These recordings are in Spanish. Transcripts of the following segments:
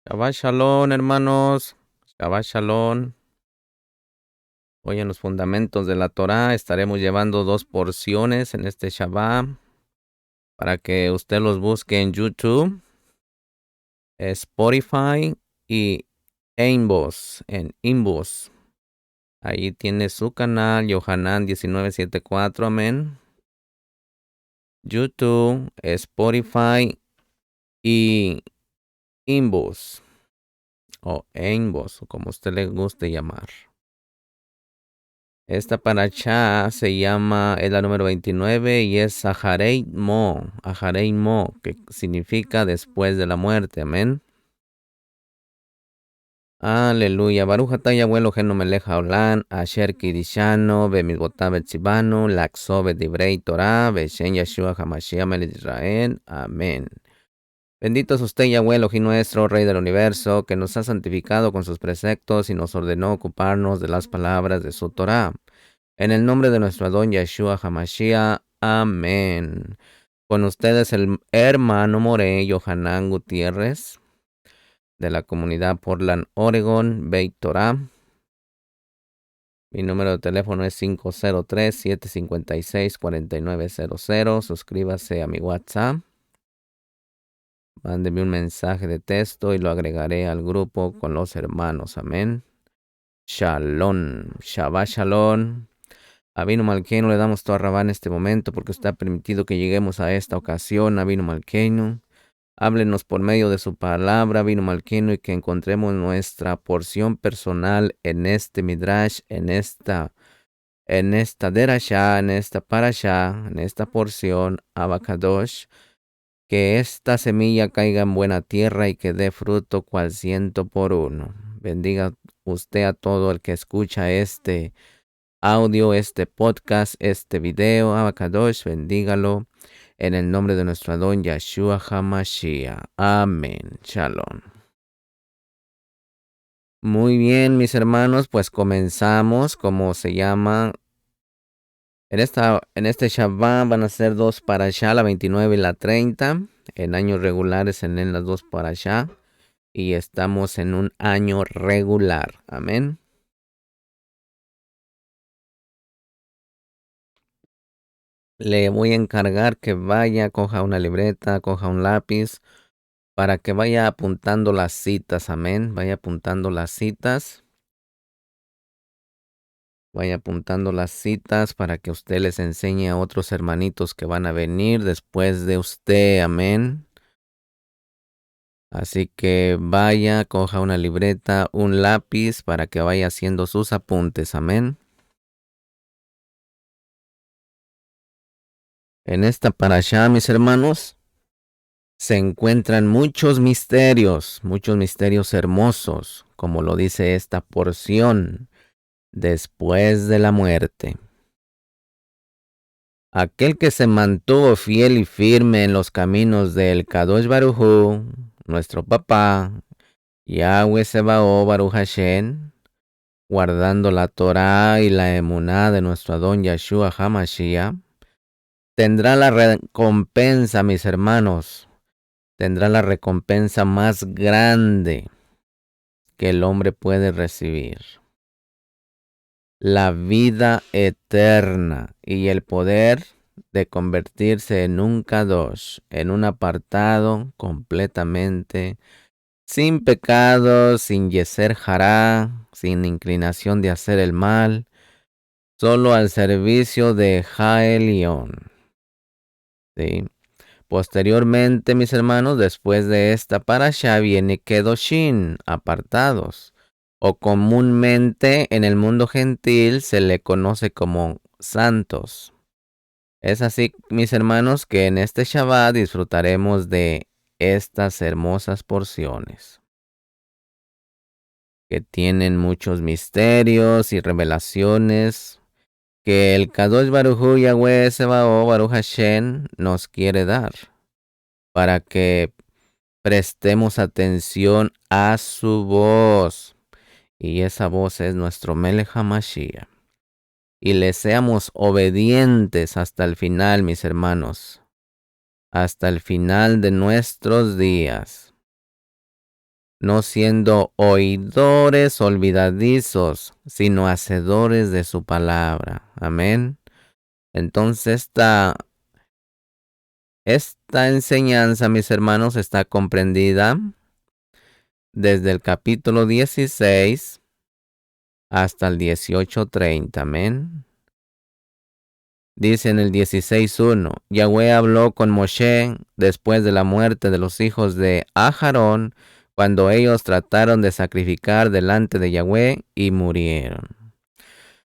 Shabbat Shalom, hermanos. Shabbat Shalom. Hoy en los fundamentos de la Torá estaremos llevando 2 porciones en este Shabbat para que usted los busque en YouTube, Spotify y Inbox. Ahí tiene su canal, Yohanan 1974, amén. YouTube, Spotify y Inbox o Inbox, como usted le guste llamar. Esta paracha se llama, es la número 29 y es Aharei Mo, que significa después de la muerte, amén. Aleluya. Baruch atah Yahweh Eloheinu melech haolam, asher kidishanu bemitzvotav etzivanu, laxo bedivrei Torah, beshem Yeshua HaMashiach melech Israel. Amén. Bendito es usted, Yahweh Elohim nuestro, Rey del universo, que nos ha santificado con sus preceptos y nos ordenó ocuparnos de las palabras de su Torah. En el nombre de nuestro Adón Yeshua HaMashiach. Amén. Con ustedes el hermano More Yohanan Gutiérrez, de la comunidad Portland, Oregon, Beit Torah. Mi número de teléfono es 503-756-4900. Suscríbase a mi WhatsApp. Mándeme un mensaje de texto y lo agregaré al grupo con los hermanos. Amén. Shalom. Shabbat Shalom. Avinu Malkeinu, le damos toda rabá en este momento porque usted ha permitido que lleguemos a esta ocasión. Avinu Malkeinu, háblenos por medio de su palabra, Avinu Malkeinu, y que encontremos nuestra porción personal en este Midrash, en esta Derashá, en esta Parashá, en esta porción, Abacadosh. Que esta semilla caiga en buena tierra y que dé fruto cual 100 por 1. Bendiga usted a todo el que escucha este audio, este podcast, este video. Abacadosh, bendígalo en el nombre de nuestro Adón Yeshua HaMashiach. Amén. Shalom. Muy bien, mis hermanos, pues comenzamos, como se llama. En este Shabbat van a ser 2 parashá, la 29 y la 30. En años regulares se leen las 2 parashá. Y estamos en un año regular. Amén. Le voy a encargar que vaya, coja una libreta, coja un lápiz, para que vaya apuntando las citas. Amén. Vaya apuntando las citas. Vaya apuntando las citas para que usted les enseñe a otros hermanitos que van a venir después de usted. Amén. Así que vaya, coja una libreta, un lápiz para que vaya haciendo sus apuntes. Amén. En esta parashá, mis hermanos, se encuentran muchos misterios hermosos, como lo dice esta porción, después de la muerte. Aquel que se mantuvo fiel y firme en los caminos del Kadosh Baruj Hu, nuestro papá, Yahweh Sebaot Baruch Hashem, guardando la Torah y la emuná de nuestro Adón Yeshua HaMashiach, tendrá la recompensa, mis hermanos, tendrá la recompensa más grande que el hombre puede recibir. La vida eterna y el poder de convertirse en un kadosh, en un apartado completamente sin pecado, sin yeser hará, sin inclinación de hacer el mal, solo al servicio de Jaelión. ¿Sí? Posteriormente, mis hermanos, después de esta parashá viene Kedoshin, apartados, o comúnmente en el mundo gentil se le conoce como santos. Es así, mis hermanos, que en este Shabbat disfrutaremos de estas hermosas porciones, que tienen muchos misterios y revelaciones que el Kadosh Baruj Hu Yahweh Sebaot Baruch Hashem nos quiere dar, para que prestemos atención a su voz. Y esa voz es nuestro Melech HaMashiach. Y le seamos obedientes hasta el final, mis hermanos. Hasta el final de nuestros días. no siendo oidores olvidadizos, sino hacedores de su palabra. Amén. Entonces esta enseñanza, mis hermanos, está comprendida desde el capítulo 16 hasta el 18:30. Amén. Dice en el 16:1, Yahweh habló con Moshe después de la muerte de los hijos de Aharón, cuando ellos trataron de sacrificar delante de Yahweh y murieron.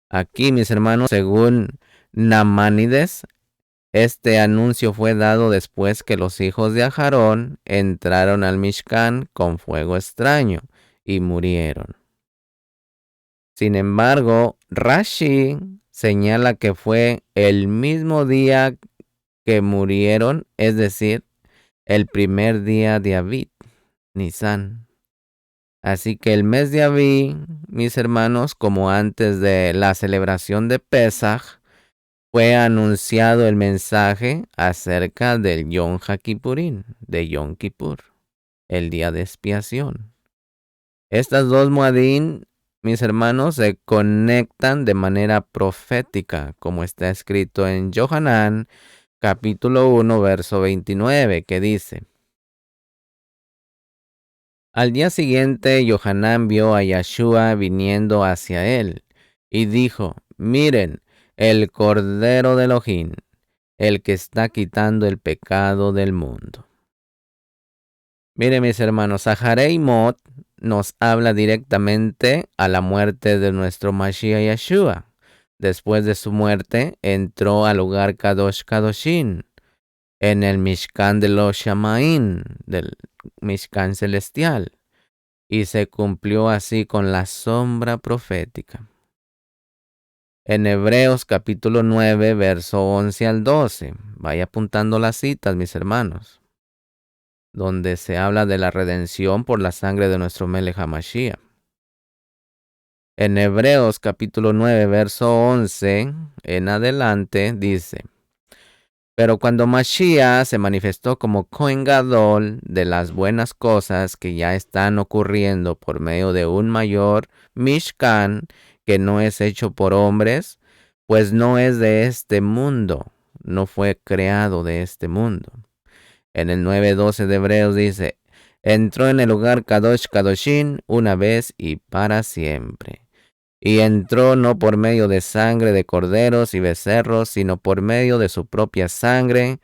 Aquí, mis hermanos, según Namanides, este anuncio fue dado después que los hijos de Aharón entraron al Mishkan con fuego extraño y murieron. Sin embargo, Rashi señala que fue el mismo día que murieron, es decir, el primer día de Aviv, Nisan. Así que el mes de Aviv, mis hermanos, como antes de la celebración de Pesaj, fue anunciado el mensaje acerca del Yom HaKippurín, de Yom Kippur, el día de expiación. Estas dos Moadim, mis hermanos, se conectan de manera profética, como está escrito en Yohanan, capítulo 1, verso 29, que dice: Al día siguiente, Yohanan vio a Yahshua viniendo hacia él, y dijo: Miren, el Cordero de Elohim, el que está quitando el pecado del mundo. Miren, mis hermanos, Zaharei Mot nos habla directamente a la muerte de nuestro Mashiach Yahshua. Después de su muerte, entró al lugar Kadosh Kadoshin, en el Mishkan de los Shamaim, del Mishkan celestial, y se cumplió así con la sombra profética. En Hebreos capítulo 9, verso 11 al 12, vaya apuntando las citas, mis hermanos, donde se habla de la redención por la sangre de nuestro Melech HaMashiach. En Hebreos capítulo 9, verso 11 en adelante dice: Pero cuando Mashiach se manifestó como Cohen Gadol de las buenas cosas que ya están ocurriendo por medio de un mayor Mishkan que no es hecho por hombres, pues no es de este mundo, no fue creado de este mundo. En el 9:12 de Hebreos dice: Entró en el lugar Kadosh Kadoshin una vez y para siempre. Y entró no por medio de sangre de corderos y becerros, sino por medio de su propia sangre,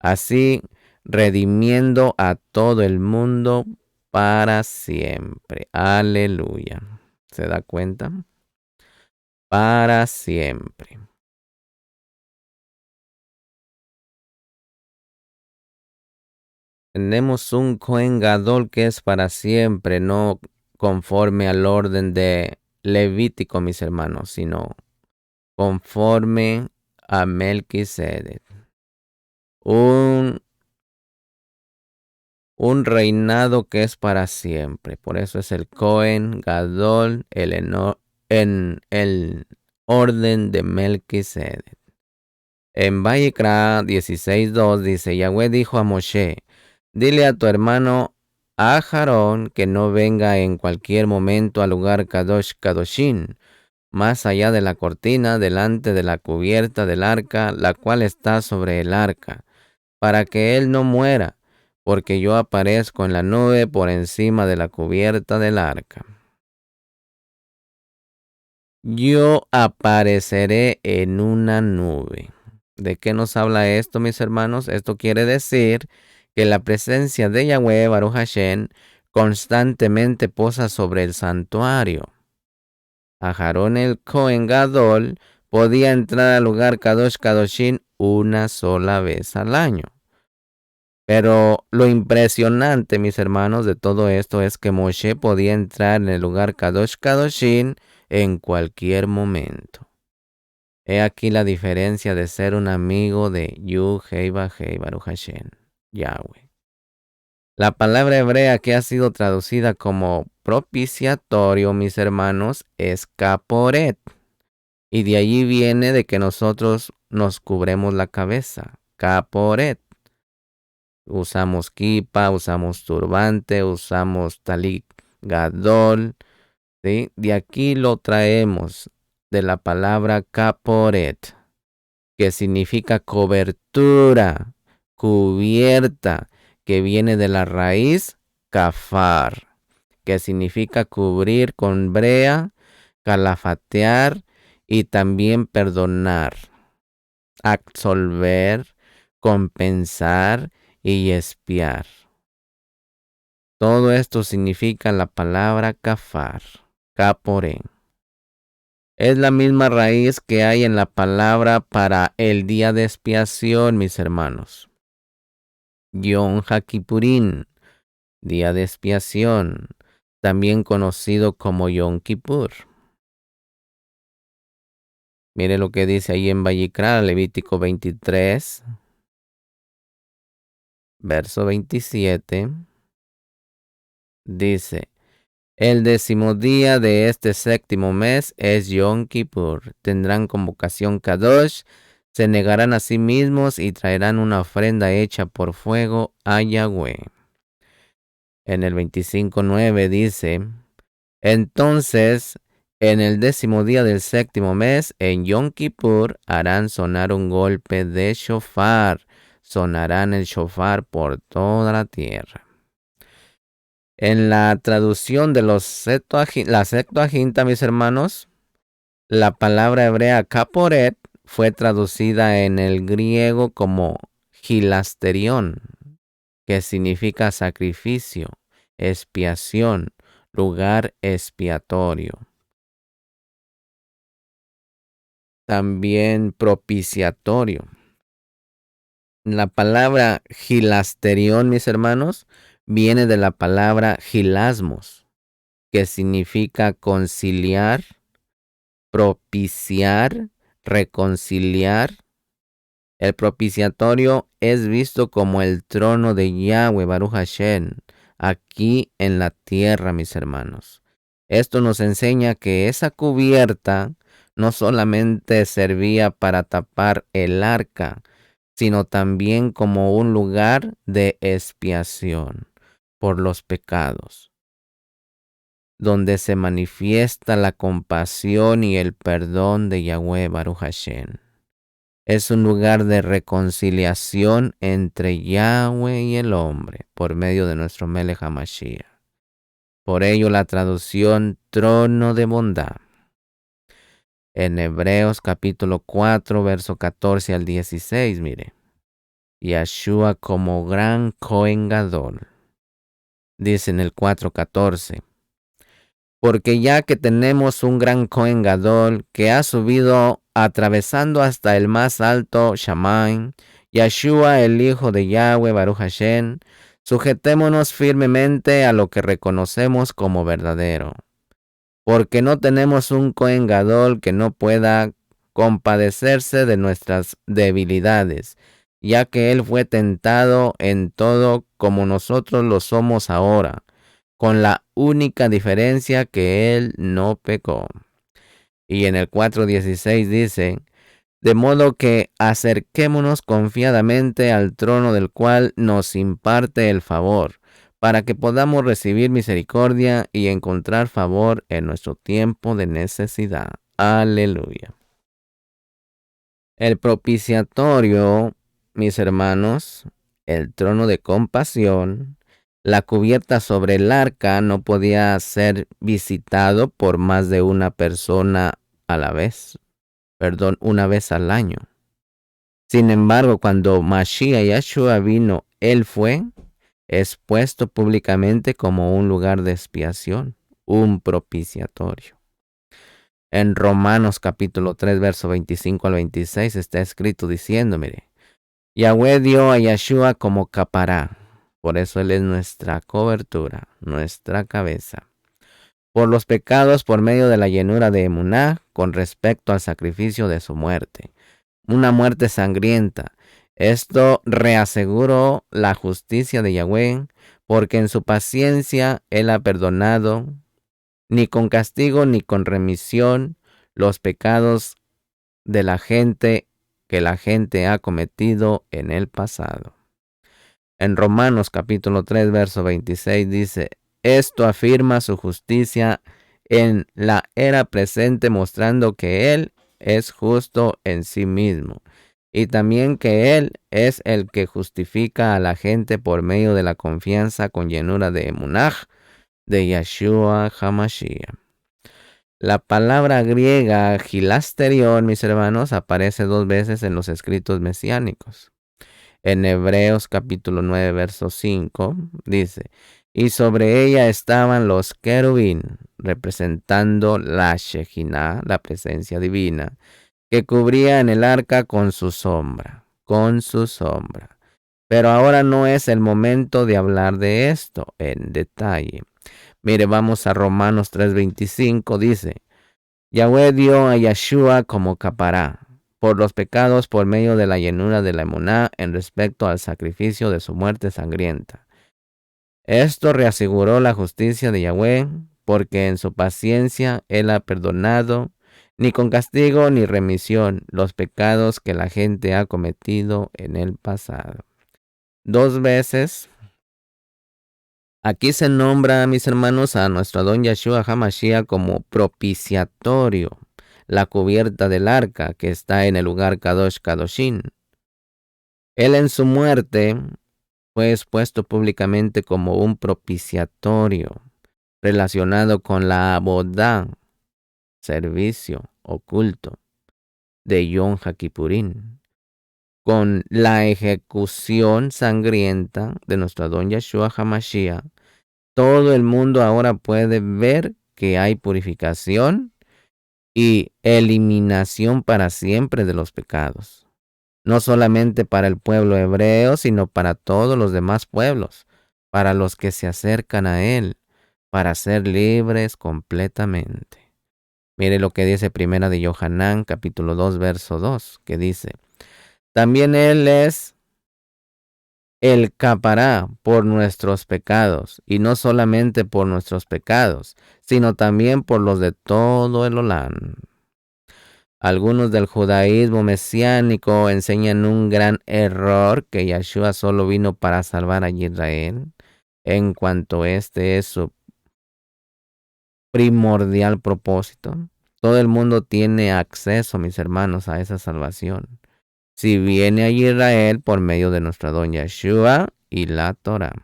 así redimiendo a todo el mundo para siempre. Aleluya. ¿Se da cuenta? Para siempre. Tenemos un Cohen Gadol que es para siempre, no conforme al orden de Levítico, mis hermanos, sino conforme a Melquisedec. Un reinado que es para siempre. Por eso es el Cohen Gadol en el orden de Melquisedec. En Vayikra 16:2 dice: Yahweh dijo a Moshe: Dile a tu hermano Aharón que no venga en cualquier momento al lugar Kadosh Kadoshin, más allá de la cortina, delante de la cubierta del arca, la cual está sobre el arca, para que él no muera, porque yo aparezco en la nube por encima de la cubierta del arca. Yo apareceré en una nube. ¿De qué nos habla esto, mis hermanos? Esto quiere decir que la presencia de Yahweh Baruch Hashem constantemente posa sobre el santuario. Aharón el Cohen Gadol podía entrar al lugar Kadosh Kadoshin una sola vez al año. Pero lo impresionante, mis hermanos, de todo esto es que Moshe podía entrar en el lugar Kadosh Kadoshin en cualquier momento. He aquí la diferencia de ser un amigo de Yud-Hei Vah-Hei Baruch Hashem, Yahweh. La palabra hebrea que ha sido traducida como propiciatorio, mis hermanos, es caporet. Y de allí viene de que nosotros nos cubremos la cabeza, caporet. Usamos kipa, usamos turbante, usamos talit gadol, ¿sí? De aquí lo traemos de la palabra kaporet, que significa cobertura, cubierta, que viene de la raíz kafar, que significa cubrir con brea, calafatear y también perdonar, absolver, compensar y expiar. Todo esto significa la palabra kafar, kaporén. Es la misma raíz que hay en la palabra para el día de expiación, mis hermanos. Yom HaKippurín, día de expiación, también conocido como Yom Kippur. Mire lo que dice ahí en Vayikra, Levítico 23, verso 27. Dice: el 10º día de este 7º mes es Yom Kippur. Tendrán convocación Kadosh, se negarán a sí mismos y traerán una ofrenda hecha por fuego a Yahweh. En el 25:9 dice: entonces, en el 10º día del 7º mes, en Yom Kippur, harán sonar un golpe de shofar. Sonarán el shofar por toda la tierra. En la traducción de la Septuaginta, mis hermanos, la palabra hebrea kaporet fue traducida en el griego como hilasterión, que significa sacrificio, expiación, lugar expiatorio. También propiciatorio. La palabra hilasterión, mis hermanos, viene de la palabra hilasmos, que significa conciliar, propiciar, reconciliar. El propiciatorio es visto como el trono de Yahweh Baruch Hashem, aquí en la tierra, mis hermanos. Esto nos enseña que esa cubierta no solamente servía para tapar el arca, sino también como un lugar de expiación por los pecados, donde se manifiesta la compasión y el perdón de Yahweh Baruch Hashem. Es un lugar de reconciliación entre Yahweh y el hombre por medio de nuestro Melech HaMashiach. Por ello la traducción trono de bondad. En Hebreos capítulo 4, verso 14 al 16, mire. Yahshua como gran Cohen Gadol. Dice en el 4:14. Porque ya que tenemos un gran Cohen Gadol que ha subido atravesando hasta el más alto Shamaim, Yahshua el Hijo de Yahweh Baruch Hashem, sujetémonos firmemente a lo que reconocemos como verdadero. Porque no tenemos un Cohen Gadol que no pueda compadecerse de nuestras debilidades, ya que él fue tentado en todo como nosotros lo somos ahora, con la única diferencia que él no pecó. Y en el 4:16 dice: de modo que acerquémonos confiadamente al trono del cual nos imparte el favor, para que podamos recibir misericordia y encontrar favor en nuestro tiempo de necesidad. Aleluya. El propiciatorio, mis hermanos, el trono de compasión, la cubierta sobre el arca no podía ser visitado por más de una persona a la vez. Una vez al año. Sin embargo, cuando Mashiach Yahshua vino, él fue expuesto públicamente como un lugar de expiación, un propiciatorio. En Romanos capítulo 3, verso 25 al 26 está escrito diciendo, mire, Yahweh dio a Yahshua como capará, por eso él es nuestra cobertura, nuestra cabeza, por los pecados por medio de la llenura de Emuná con respecto al sacrificio de su muerte, una muerte sangrienta. Esto reaseguró la justicia de Yahweh, porque en su paciencia él ha perdonado, ni con castigo ni con remisión, los pecados de la gente que la gente ha cometido en el pasado. En Romanos capítulo 3, verso 26 dice, esto afirma su justicia en la era presente, mostrando que Él es justo en sí mismo, y también que Él es el que justifica a la gente por medio de la confianza con llenura de emunaj de Yeshua HaMashiach. La palabra griega gilasterión, mis hermanos, aparece 2 veces en los escritos mesiánicos. En Hebreos capítulo 9, verso 5, dice, y sobre ella estaban los querubín, representando la Shekinah, la presencia divina, que cubrían el arca con su sombra, con su sombra. Pero ahora no es el momento de hablar de esto en detalle. Mire, vamos a Romanos 3:25, dice, Yahweh dio a Yeshua como capará por los pecados por medio de la llenura de la emuná en respecto al sacrificio de su muerte sangrienta. Esto reaseguró la justicia de Yahweh, porque en su paciencia Él ha perdonado, ni con castigo ni remisión, los pecados que la gente ha cometido en el pasado. 2 veces. Aquí se nombra, mis hermanos, a nuestro Adón Yeshua HaMashiach como propiciatorio, la cubierta del arca que está en el lugar Kadosh Kadoshin. Él en su muerte fue expuesto públicamente como un propiciatorio relacionado con la abodá, servicio oculto de Yom HaKippurín, con la ejecución sangrienta de nuestro Adón Yeshua HaMashiach. Todo el mundo ahora puede ver que hay purificación y eliminación para siempre de los pecados. No solamente para el pueblo hebreo, sino para todos los demás pueblos, para los que se acercan a Él, para ser libres completamente. Mire lo que dice Primera de Yohanan, capítulo 2, verso 2, que dice, también Él es el capará por nuestros pecados, y no solamente por nuestros pecados, sino también por los de todo el Olán. Algunos del judaísmo mesiánico enseñan un gran error, que Yeshua solo vino para salvar a Israel, en cuanto este es su primordial propósito. Todo el mundo tiene acceso, mis hermanos, a esa salvación, si viene a Israel por medio de nuestro Adón Yeshua y la Torah.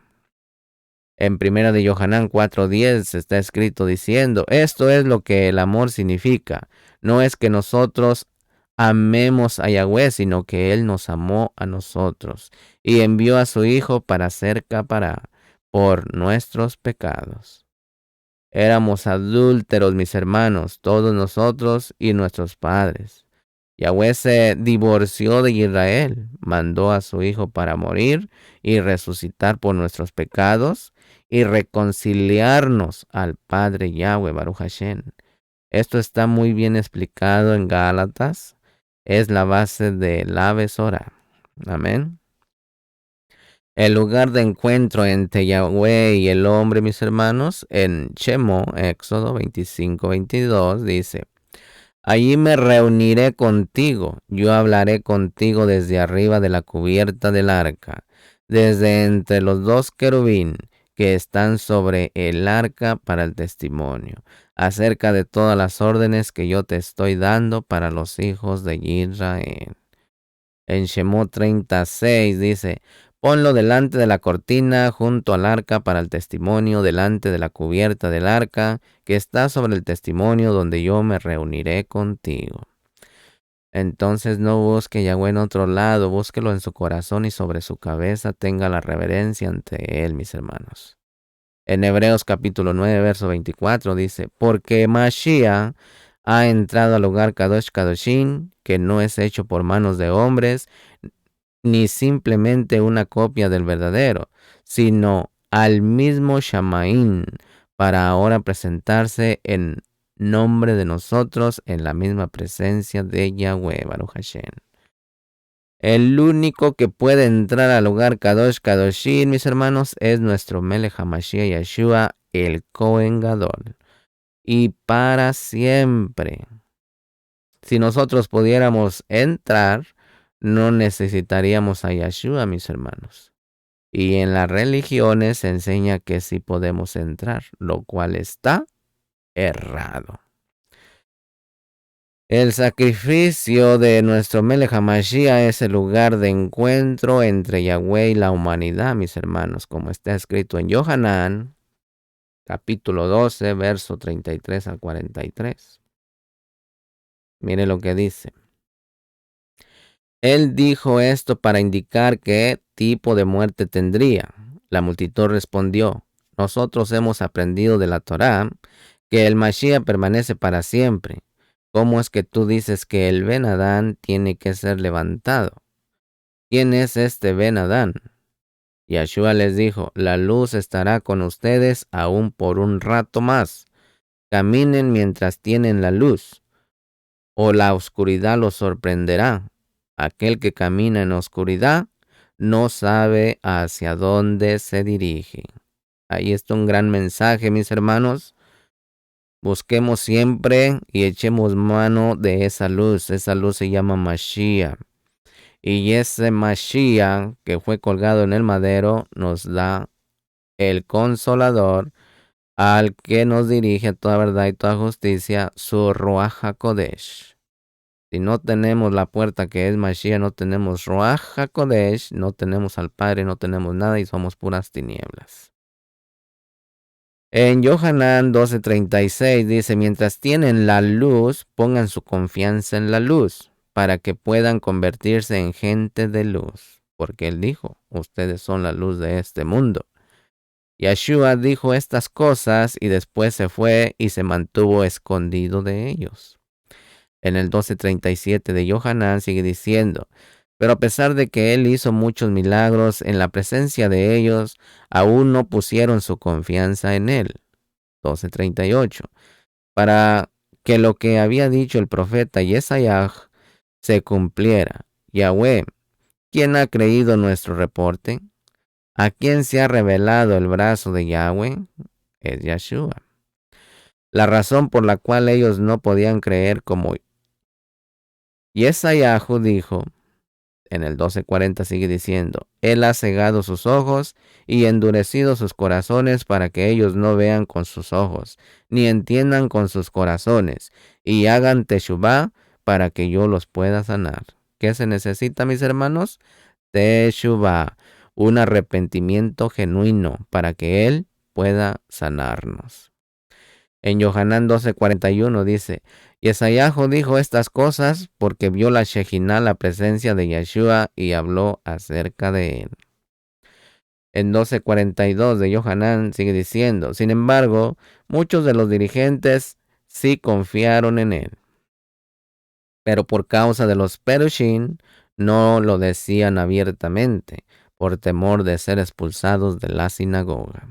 En Primera de Yohanan 4:10 está escrito diciendo, esto es lo que el amor significa. No es que nosotros amemos a Yahweh, sino que Él nos amó a nosotros y envió a su Hijo para ser capará por nuestros pecados. Éramos adúlteros, mis hermanos, todos nosotros y nuestros padres. Yahweh se divorció de Israel, mandó a su Hijo para morir y resucitar por nuestros pecados y reconciliarnos al Padre Yahweh, Baruch Hashem. Esto está muy bien explicado en Gálatas. Es la base de la Besora. Amén. El lugar de encuentro entre Yahweh y el hombre, mis hermanos, en Shemo, Éxodo 25:22, dice, allí me reuniré contigo, yo hablaré contigo desde arriba de la cubierta del arca, desde entre los 2 querubín que están sobre el arca para el testimonio, acerca de todas las órdenes que yo te estoy dando para los hijos de Israel. En Shemot 36 dice, ponlo delante de la cortina junto al arca para el testimonio, delante de la cubierta del arca que está sobre el testimonio donde yo me reuniré contigo. Entonces no busque Yahweh en otro lado, búsquelo en su corazón y sobre su cabeza tenga la reverencia ante Él, mis hermanos. En Hebreos capítulo 9, verso 24 dice, porque Mashiach ha entrado al lugar Kadosh Kadoshin, que no es hecho por manos de hombres, ni simplemente una copia del verdadero, sino al mismo Shamaín, para ahora presentarse en nombre de nosotros en la misma presencia de Yahweh, Baruch Hashem. El único que puede entrar al lugar Kadosh Kadoshin, mis hermanos, es nuestro Melech HaMashiach Yeshua, el Kohen Gadol. Y para siempre. Si nosotros pudiéramos entrar, no necesitaríamos a Yeshua, mis hermanos. Y en las religiones se enseña que sí podemos entrar, lo cual está errado. El sacrificio de nuestro Melech HaMashiach es el lugar de encuentro entre Yahweh y la humanidad, mis hermanos, como está escrito en Yohanan, capítulo 12, verso 33 al 43. Mire lo que dice. Él dijo esto para indicar qué tipo de muerte tendría. La multitud respondió, nosotros hemos aprendido de la Torá que el Mashiach permanece para siempre. ¿Cómo es que tú dices que el Ben Adán tiene que ser levantado? ¿Quién es este Ben Adán? Yahshua les dijo, la luz estará con ustedes aún por un rato más. Caminen mientras tienen la luz, o la oscuridad los sorprenderá. Aquel que camina en oscuridad no sabe hacia dónde se dirige. Ahí está un gran mensaje, mis hermanos. Busquemos siempre y echemos mano de esa luz. Esa luz se llama Mashiach. Y ese Mashiach que fue colgado en el madero nos da el consolador al que nos dirige a toda verdad y toda justicia, su Ruach HaKodesh. Si no tenemos la puerta que es Mashiach, no tenemos Ruach HaKodesh, no tenemos al Padre, no tenemos nada y somos puras tinieblas. En Yohanan 12:36 dice, mientras tienen la luz, pongan su confianza en la luz, para que puedan convertirse en gente de luz. Porque él dijo, ustedes son la luz de este mundo. Yahshua dijo estas cosas y después se fue y se mantuvo escondido de ellos. En el 12:37 de Yohanan sigue diciendo, pero a pesar de que él hizo muchos milagros en la presencia de ellos, aún no pusieron su confianza en él. 12:38. Para que lo que había dicho el profeta Yesayah se cumpliera. Yahweh, ¿quién ha creído nuestro reporte? ¿A quién se ha revelado el brazo de Yahweh? Es Yahshua. La razón por la cual ellos no podían creer como Yesayahu dijo, en el 12:40 sigue diciendo, Él ha cegado sus ojos y endurecido sus corazones para que ellos no vean con sus ojos, ni entiendan con sus corazones, y hagan teshuvá para que yo los pueda sanar. ¿Qué se necesita, mis hermanos? Teshuvá, un arrepentimiento genuino para que Él pueda sanarnos. En Yohanan 12:41 dice, Yesayahu dijo estas cosas porque vio la Shejinah, la presencia de Yeshua, y habló acerca de él. En 12:42 de Yohanan sigue diciendo, sin embargo, muchos de los dirigentes sí confiaron en él, pero por causa de los Perushim no lo decían abiertamente, por temor de ser expulsados de la sinagoga.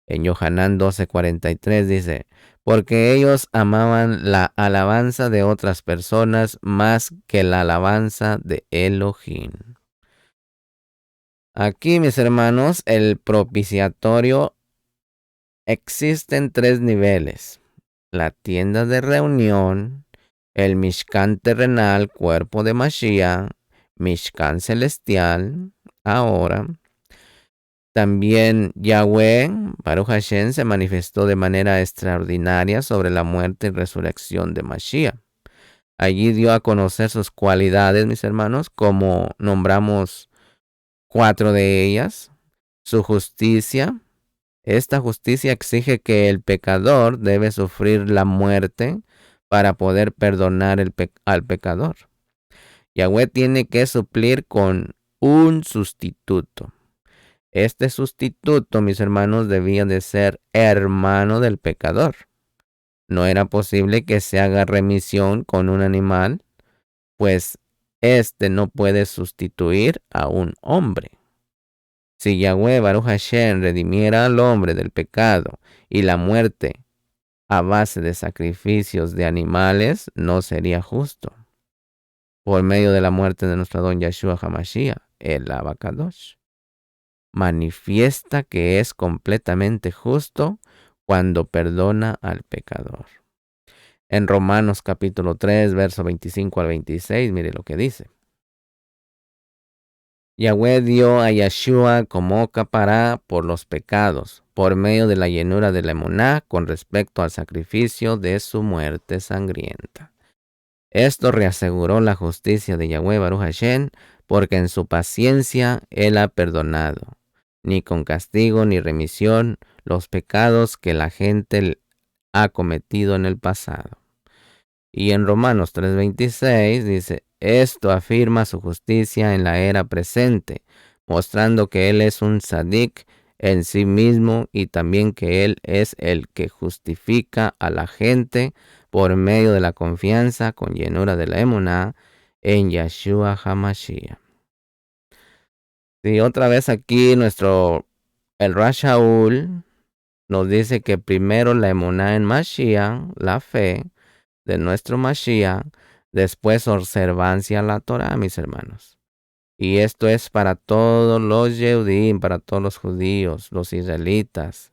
En Yohanan 12:43 dice, porque ellos amaban la alabanza de otras personas más que la alabanza de Elohim. Aquí, mis hermanos, el propiciatorio existe en 3 niveles. La tienda de reunión, el Mishkan terrenal, cuerpo de Mashiach, Mishkan celestial, ahora. También Yahweh, Baruch Hashem, se manifestó de manera extraordinaria sobre la muerte y resurrección de Mashiach. Allí dio a conocer sus cualidades, mis hermanos, como nombramos 4 de ellas. Su justicia. Esta justicia exige que el pecador debe sufrir la muerte para poder perdonar al pecador. Yahweh tiene que suplir con un sustituto. Este sustituto, mis hermanos, debía de ser hermano del pecador. No era posible que se haga remisión con un animal, pues este no puede sustituir a un hombre. Si Yahweh Baruch Hashem redimiera al hombre del pecado y la muerte a base de sacrificios de animales, no sería justo. Por medio de la muerte de nuestro don Yahshua HaMashiach, el Abacadosh, manifiesta que es completamente justo cuando perdona al pecador. En Romanos capítulo 3, verso 25 al 26, mire lo que dice. Yahweh dio a Yeshua como capará por los pecados, por medio de la llenura de la emuná con respecto al sacrificio de su muerte sangrienta. Esto reaseguró la justicia de Yahweh Baruch Hashem, porque en su paciencia Él ha perdonado, ni con castigo ni remisión, los pecados que la gente ha cometido en el pasado. Y en Romanos 3:26 dice, esto afirma su justicia en la era presente, mostrando que Él es un tzadik en sí mismo y también que Él es el que justifica a la gente por medio de la confianza con llenura de la emuná en Yeshua HaMashiach. Y otra vez aquí el Rash Shaul nos dice que primero la emuná en Mashiach, la fe de nuestro Mashiach, después observancia a la Torah, mis hermanos. Y esto es para todos los Yehudim, para todos los judíos, los israelitas,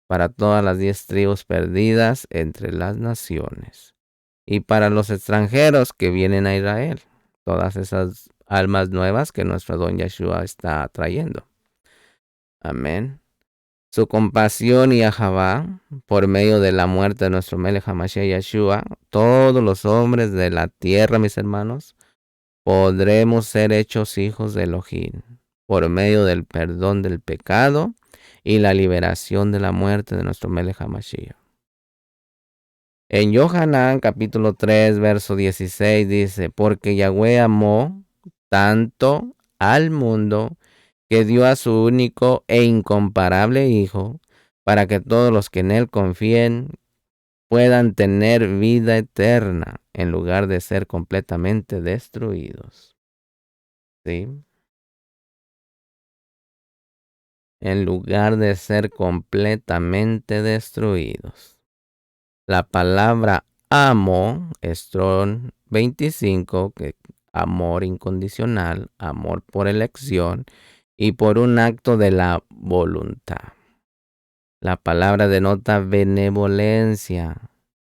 para todas las 10 tribus perdidas entre las naciones. Y para los extranjeros que vienen a Israel, todas esas almas nuevas que nuestro Don Yeshua está trayendo. Amén. Su compasión y Ahavá, por medio de la muerte de nuestro Melech HaMashiach Yeshua, todos los hombres de la tierra, mis hermanos, podremos ser hechos hijos de Elohim, por medio del perdón del pecado y la liberación de la muerte de nuestro Melech HaMashiach. En Yohanan capítulo 3, verso 16 dice, porque Yahweh amó tanto al mundo que dio a su único e incomparable Hijo, para que todos los que en Él confíen puedan tener vida eterna, en lugar de ser completamente destruidos. ¿Sí? En lugar de ser completamente destruidos. La palabra amo, Strong 25, que amor incondicional, amor por elección y por un acto de la voluntad. La palabra denota benevolencia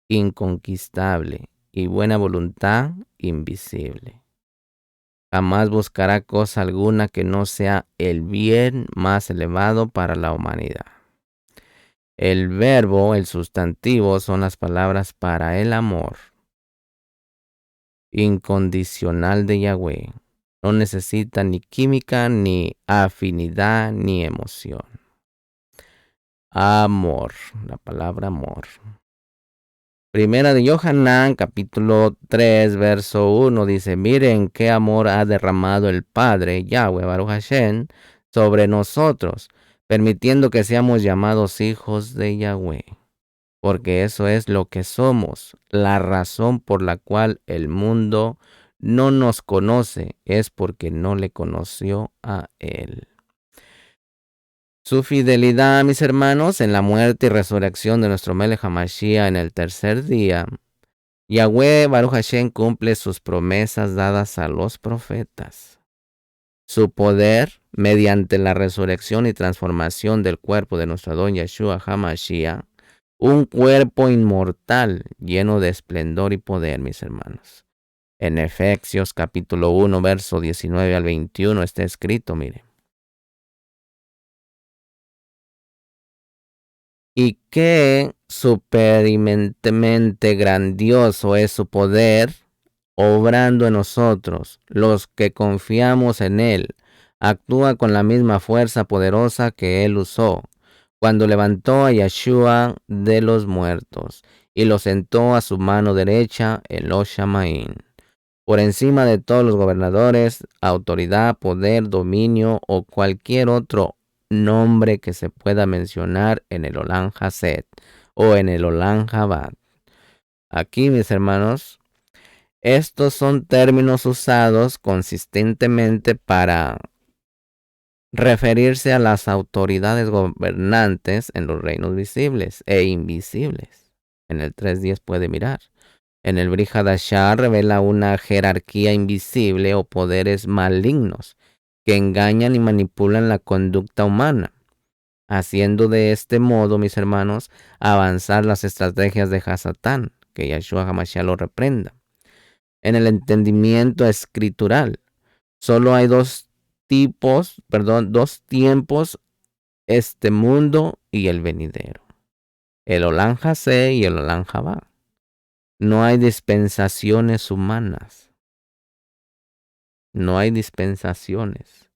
inconquistable y buena voluntad invisible. Jamás buscará cosa alguna que no sea el bien más elevado para la humanidad. El verbo, el sustantivo, son las palabras para el amor incondicional de Yahweh. No necesita ni química, ni afinidad, ni emoción. Amor, la palabra amor. Primera de Yohanan, capítulo 3, verso 1, dice, miren qué amor ha derramado el Padre, Yahweh Baruch Hashem, sobre nosotros, permitiendo que seamos llamados hijos de Yahweh. Porque eso es lo que somos. La razón por la cual el mundo no nos conoce es porque no le conoció a Él. Su fidelidad, mis hermanos, en la muerte y resurrección de nuestro Melech HaMashiach en el tercer día, Yahweh Baruch Hashem cumple sus promesas dadas a los profetas. Su poder, mediante la resurrección y transformación del cuerpo de nuestro Don Yeshua HaMashiach, un cuerpo inmortal lleno de esplendor y poder, mis hermanos. En Efesios capítulo 1, verso 19 al 21 está escrito, mire. Y qué superimentemente grandioso es su poder, obrando en nosotros, los que confiamos en Él. Actúa con la misma fuerza poderosa que Él usó cuando levantó a Yeshua de los muertos y lo sentó a su mano derecha en los Shamaín, por encima de todos los gobernadores, autoridad, poder, dominio o cualquier otro nombre que se pueda mencionar en el Olam Haset o en el Olam Jabad. Aquí, mis hermanos, estos son términos usados consistentemente para referirse a las autoridades gobernantes en los reinos visibles e invisibles. En el 3.10 puede mirar. En el Brit Hadashah revela una jerarquía invisible o poderes malignos que engañan y manipulan la conducta humana, haciendo de este modo, mis hermanos, avanzar las estrategias de Hasatán, que Yeshua HaMashiach lo reprenda. En el entendimiento escritural, solo hay dos dos tiempos, este mundo y el venidero. El Olam Jase y el Olam Jabá. No hay dispensaciones humanas. No hay dispensaciones.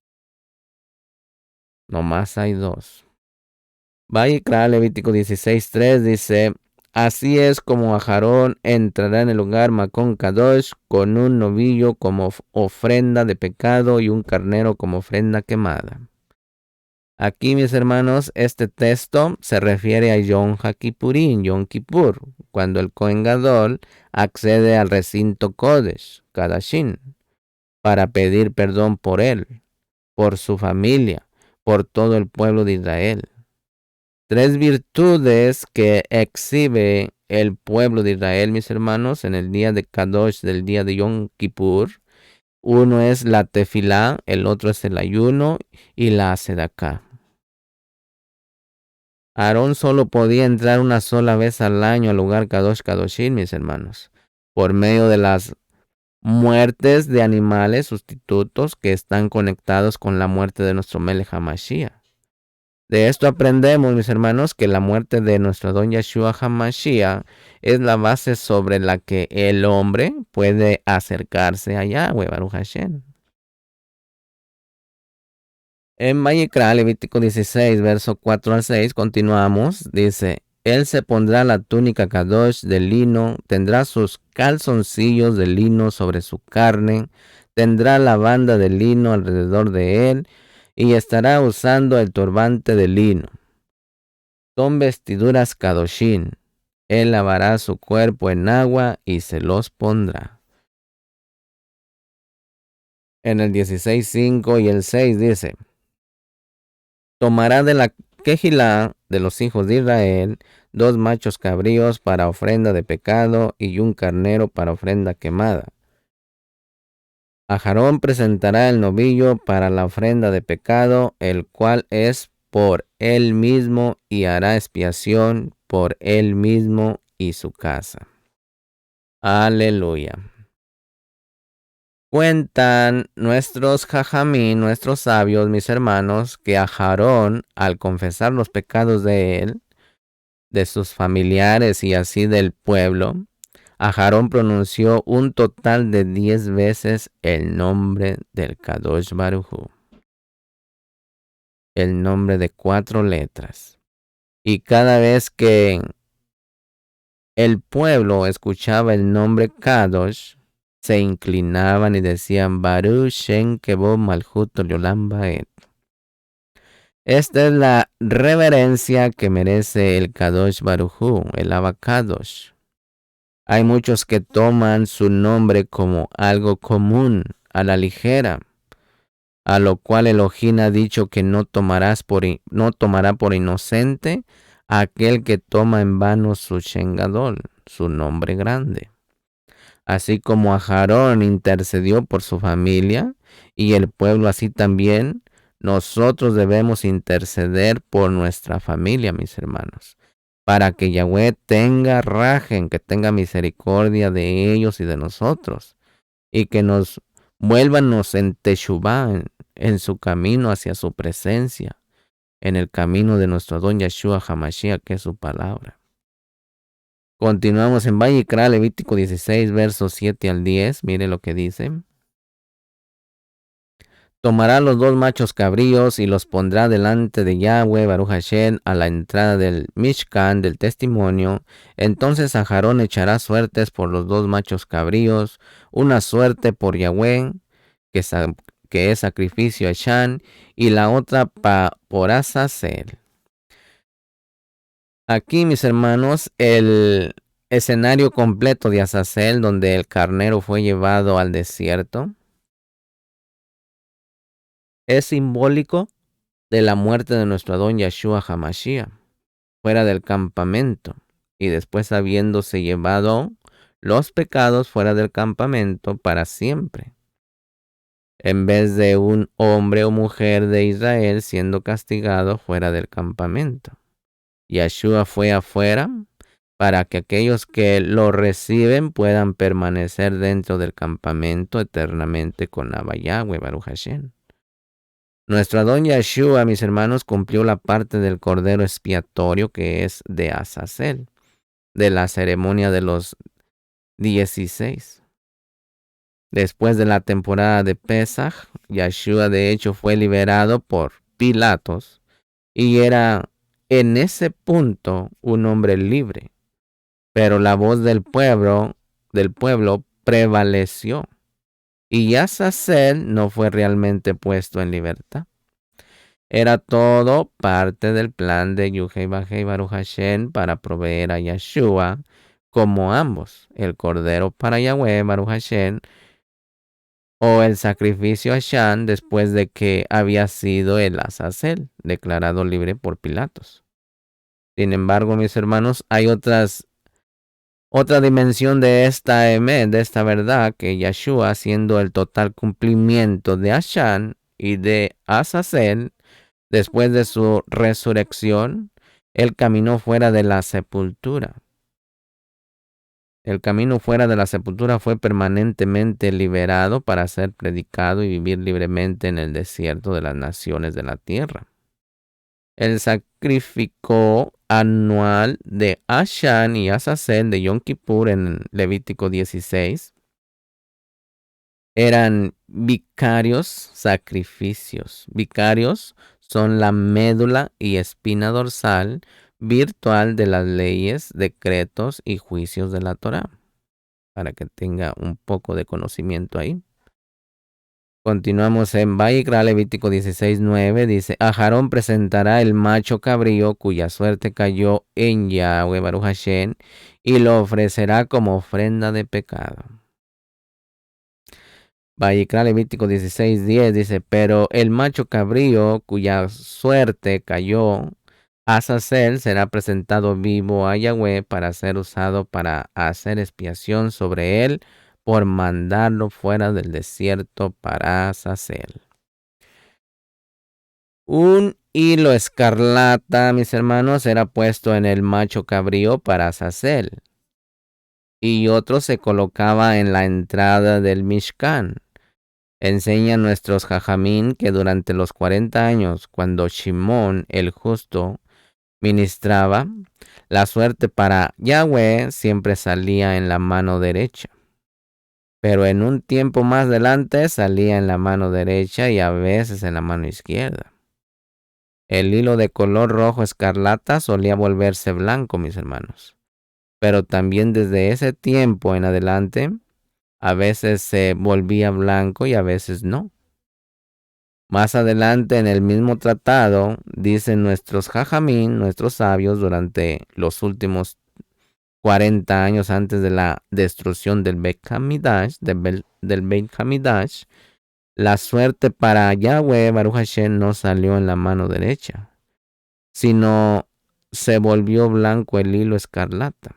Nomás hay dos. Vayikra, Levítico 16:3 dice: así es como Aarón entrará en el lugar Macón Kadosh con un novillo como ofrenda de pecado y un carnero como ofrenda quemada. Aquí, mis hermanos, este texto se refiere a Yom HaKippurim, Yom Kippur, cuando el Kohen Gadol accede al recinto Kodesh, Kadashin, para pedir perdón por él, por su familia, por todo el pueblo de Israel. Tres virtudes que exhibe el pueblo de Israel, mis hermanos, en el día de Kadosh, del día de Yom Kippur. Uno es la tefilá, el otro es el ayuno y la sedaká. Aarón solo podía entrar una sola vez al año al lugar Kadosh Kadoshim, mis hermanos, por medio de las muertes de animales sustitutos que están conectados con la muerte de nuestro Melech HaMashiach. De esto aprendemos, mis hermanos, que la muerte de nuestro Don Yeshua HaMashiach es la base sobre la que el hombre puede acercarse a Yahweh, Baruch Hashem. En Vayikra, Levítico 16, verso 4 al 6, continuamos, dice: él se pondrá la túnica Kadosh de lino, tendrá sus calzoncillos de lino sobre su carne, tendrá la banda de lino alrededor de él y estará usando el turbante de lino. Son vestiduras Kadoshin. Él lavará su cuerpo en agua y se los pondrá. En el 16:5 y el 6 dice: tomará de la quejilá de los hijos de Israel 2 machos cabríos para ofrenda de pecado y un carnero para ofrenda quemada. Aarón presentará el novillo para la ofrenda de pecado, el cual es por él mismo, y hará expiación por él mismo y su casa. Aleluya. Cuentan nuestros jajamín, nuestros sabios, mis hermanos, que Aarón, al confesar los pecados de él, de sus familiares y así del pueblo, Aarón pronunció un total de 10 veces el nombre del Kadosh Baruj Hu. El nombre de 4 letras. Y cada vez que el pueblo escuchaba el nombre Kadosh, se inclinaban y decían: Baruch Shem Kevod Malchut Leolam Vaed. Esta es la reverencia que merece el Kadosh Baruj Hu, el Abba Kadosh. Hay muchos que toman su nombre como algo común, a la ligera, a lo cual Elohim ha dicho que no tomará por inocente a aquel que toma en vano su Shem Gadol, su nombre grande. Así como Aarón intercedió por su familia y el pueblo, así también nosotros debemos interceder por nuestra familia, mis hermanos, para que Yahweh tenga rajen, que tenga misericordia de ellos y de nosotros, y que nos vuélvanos en Teshuvá, en su camino hacia su presencia, en el camino de nuestro Don Yeshua HaMashiach, que es su palabra. Continuamos en Vayikra, Levítico 16, versos 7 al 10. Mire lo que dice. Tomará los 2 machos cabríos y los pondrá delante de Yahweh, Baruch Hashem, a la entrada del Mishkan, del testimonio. Entonces Aarón echará suertes por los 2 machos cabríos, una suerte por Yahweh, que es sacrificio a Shan, y la otra por Azazel. Aquí, mis hermanos, el escenario completo de Azazel, donde el carnero fue llevado al desierto, es simbólico de la muerte de nuestro Adón Yeshua HaMashiach, fuera del campamento, y después habiéndose llevado los pecados fuera del campamento para siempre, en vez de un hombre o mujer de Israel siendo castigado fuera del campamento. Yeshua fue afuera para que aquellos que lo reciben puedan permanecer dentro del campamento eternamente con Abba Yahweh, Baruch Hashem. Nuestro Adón Yeshua, mis hermanos, cumplió la parte del cordero expiatorio que es de Azazel, de la ceremonia de los 16. Después de la temporada de Pesaj, Yeshua de hecho fue liberado por Pilatos y era en ese punto un hombre libre. Pero la voz del pueblo prevaleció y Azazel no fue realmente puesto en libertad. Era todo parte del plan de Yuhei Bajei Baruch Hashem para proveer a Yeshua como ambos, el cordero para Yahweh Baruch Hashem o el sacrificio a Shan después de que había sido el Azazel declarado libre por Pilatos. Sin embargo, mis hermanos, hay otra dimensión de esta emet, de esta verdad, que Yeshua, haciendo el total cumplimiento de Ashan y de Azazel, después de su resurrección, él caminó fuera de la sepultura. El camino fuera de la sepultura fue permanentemente liberado para ser predicado y vivir libremente en el desierto de las naciones de la tierra. El sacrificio anual de Ashan y Azazel de Yom Kippur en Levítico 16 eran vicarios sacrificios. Vicarios son la médula y espina dorsal virtual de las leyes, decretos y juicios de la Torá, para que tenga un poco de conocimiento ahí. Continuamos en Vayikra, Levítico 16:9, dice, Aarón presentará el macho cabrío cuya suerte cayó en Yahweh Baruch Hashem y lo ofrecerá como ofrenda de pecado. Vayikra, Levítico 16:10 dice, pero el macho cabrío cuya suerte cayó Azazel será presentado vivo a Yahweh para ser usado para hacer expiación sobre él por mandarlo fuera del desierto para Azazel. Un hilo escarlata, mis hermanos, era puesto en el macho cabrío para Azazel y otro se colocaba en la entrada del Mishkan. Enseñan nuestros jajamín que durante los 40 años, cuando Shimón el justo ministraba, la suerte para Yahweh siempre salía en la mano derecha. Pero en un tiempo más adelante salía en la mano derecha y a veces en la mano izquierda. El hilo de color rojo escarlata solía volverse blanco, mis hermanos. Pero también desde ese tiempo en adelante, a veces se volvía blanco y a veces no. Más adelante en el mismo tratado, dicen nuestros jajamín, nuestros sabios, durante los últimos 40 años antes de la destrucción del Beit Hamidash, la suerte para Yahweh Baruch Hashem no salió en la mano derecha, sino se volvió blanco el hilo escarlata.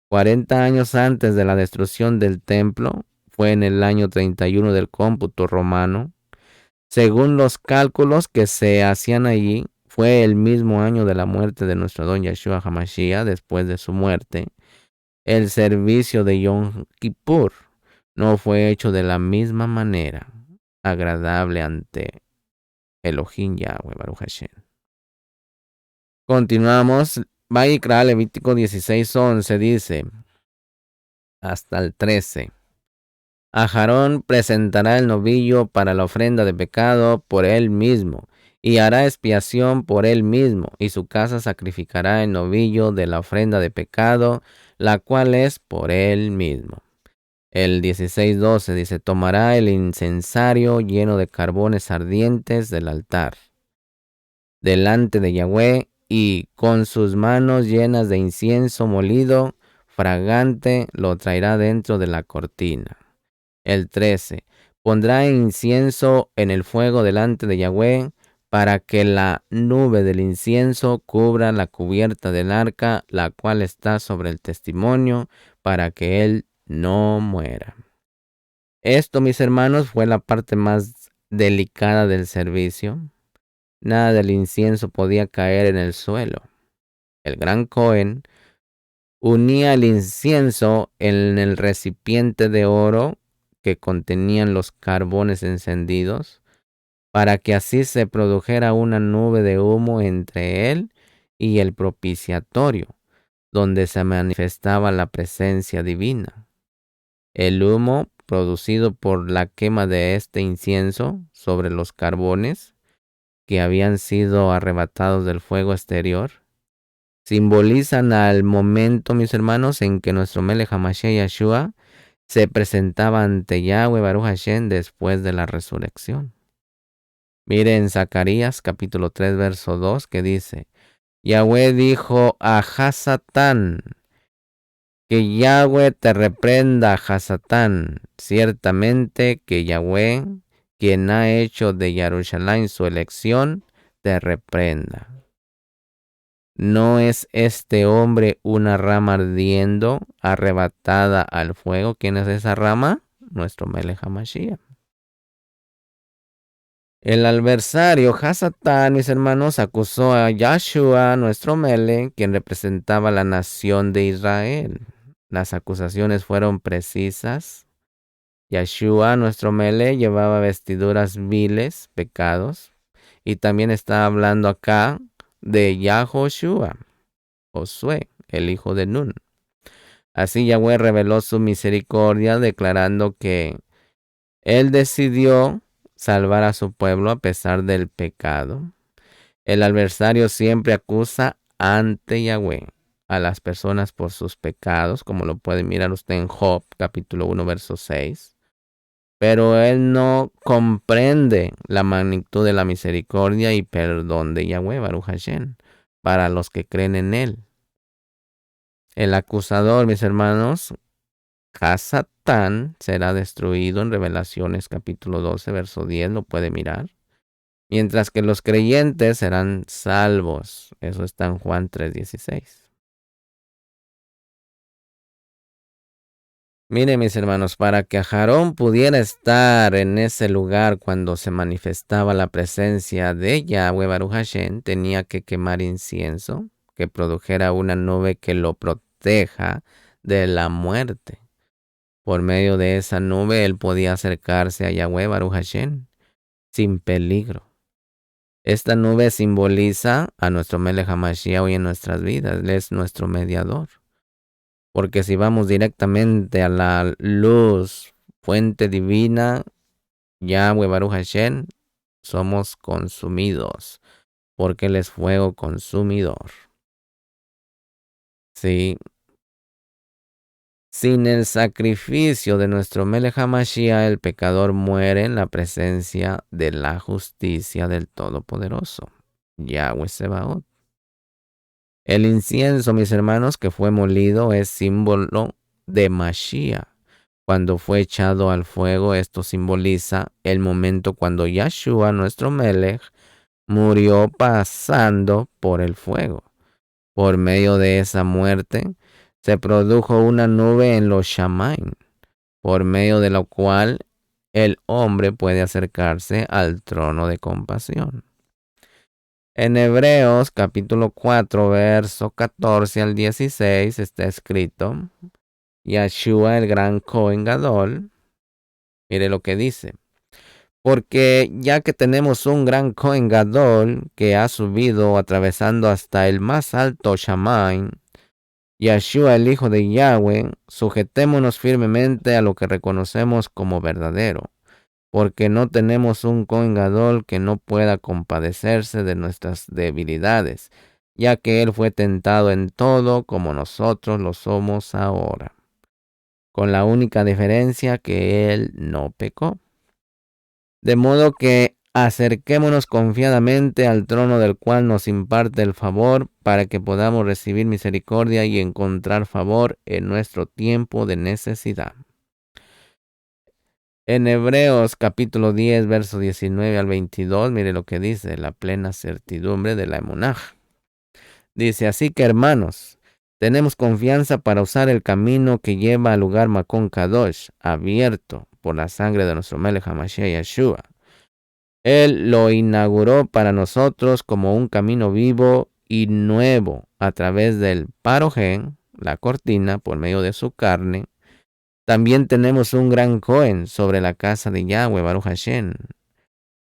40 años antes de la destrucción del templo, fue en el año 31 del cómputo romano. Según los cálculos que se hacían allí, fue el mismo año de la muerte de nuestro don Yeshua HaMashiach. Después de su muerte, el servicio de Yom Kippur no fue hecho de la misma manera, agradable ante Elohim Yahweh Baruch Hashem. Continuamos. Vayikra, Levítico 16:11 dice, hasta el 13. Aarón presentará el novillo para la ofrenda de pecado por él mismo, y hará expiación por él mismo, y su casa sacrificará el novillo de la ofrenda de pecado, la cual es por él mismo. El 16:12 dice, tomará el incensario lleno de carbones ardientes del altar, delante de Yahweh, y con sus manos llenas de incienso molido, fragante, lo traerá dentro de la cortina. El 13. Pondrá incienso en el fuego delante de Yahweh, para que la nube del incienso cubra la cubierta del arca, la cual está sobre el testimonio, para que él no muera. Esto, mis hermanos, fue la parte más delicada del servicio. Nada del incienso podía caer en el suelo. El gran Cohen unía el incienso en el recipiente de oro que contenían los carbones encendidos para que así se produjera una nube de humo entre él y el propiciatorio, donde se manifestaba la presencia divina. El humo producido por la quema de este incienso sobre los carbones que habían sido arrebatados del fuego exterior, simbolizan al momento, mis hermanos, en que nuestro Melech HaMashiach Yeshua se presentaba ante Yahweh Baruch Hashem después de la resurrección. Miren Zacarías capítulo 3 verso 2 que dice, Yahweh dijo a Hasatán, que Yahweh te reprenda, Hasatán, ciertamente que Yahweh, quien ha hecho de Jerusalén su elección, te reprenda. ¿No es este hombre una rama ardiendo, arrebatada al fuego? ¿Quién es esa rama? Nuestro Melech HaMashiach. El adversario Hasatán, mis hermanos, acusó a Yahshua, nuestro Melech, quien representaba la nación de Israel. Las acusaciones fueron precisas. Yahshua, nuestro Melech, llevaba vestiduras viles, pecados. Y también está hablando acá de Yahoshua, Josué, el hijo de Nun. Así Yahweh reveló su misericordia, declarando que Él decidió salvar a su pueblo a pesar del pecado. El adversario siempre acusa ante Yahweh a las personas por sus pecados, como lo puede mirar usted en Job, capítulo 1, verso 6. Pero él no comprende la magnitud de la misericordia y perdón de Yahweh, Baruch Hashem, para los que creen en él. El acusador, mis hermanos, Hasatán, será destruido en Revelaciones capítulo 12, verso 10, lo puede mirar. Mientras que los creyentes serán salvos. Eso está en Juan 3:16. Miren, mis hermanos, para que Aarón pudiera estar en ese lugar cuando se manifestaba la presencia de Yahweh Baruch Hashem, tenía que quemar incienso, que produjera una nube que lo proteja de la muerte. Por medio de esa nube, él podía acercarse a Yahweh Baruch Hashem sin peligro. Esta nube simboliza a nuestro Melech HaMashiach hoy en nuestras vidas. Él es nuestro mediador. Porque si vamos directamente a la luz, fuente divina, Yahweh Baruch Hashem, somos consumidos. Porque Él es fuego consumidor. Sí. Sin el sacrificio de nuestro Melech HaMashiach, el pecador muere en la presencia de la justicia del Todopoderoso, Yahweh Sebaot. El incienso, mis hermanos, que fue molido es símbolo de Mashiach. Cuando fue echado al fuego, esto simboliza el momento cuando Yahshua, nuestro Melech, murió pasando por el fuego. Por medio de esa muerte, se produjo una nube en los Shamaim, por medio de lo cual el hombre puede acercarse al trono de compasión. En Hebreos capítulo 4, verso 14 al 16 está escrito, Yahshua el gran Cohen Gadol, mire lo que dice, porque ya que tenemos un gran Cohen Gadol que ha subido atravesando hasta el más alto Shamaim, Yahshua el Hijo de Yahweh, sujetémonos firmemente a lo que reconocemos como verdadero, porque no tenemos un Cohen Gadol que no pueda compadecerse de nuestras debilidades, ya que Él fue tentado en todo como nosotros lo somos ahora, con la única diferencia que Él no pecó. De modo que acerquémonos confiadamente al trono del cual nos imparte el favor, para que podamos recibir misericordia y encontrar favor en nuestro tiempo de necesidad. En Hebreos capítulo 10, verso 19 al 22, mire lo que dice, la plena certidumbre de la emunaj. Dice, así que hermanos, tenemos confianza para usar el camino que lleva al lugar Makon Kadosh, abierto por la sangre de nuestro Melech HaMashiach Yeshua. Él lo inauguró para nosotros como un camino vivo y nuevo a través del Parogen, la cortina, por medio de su carne. También tenemos un gran Cohen sobre la casa de Yahweh, Baruch Hashem.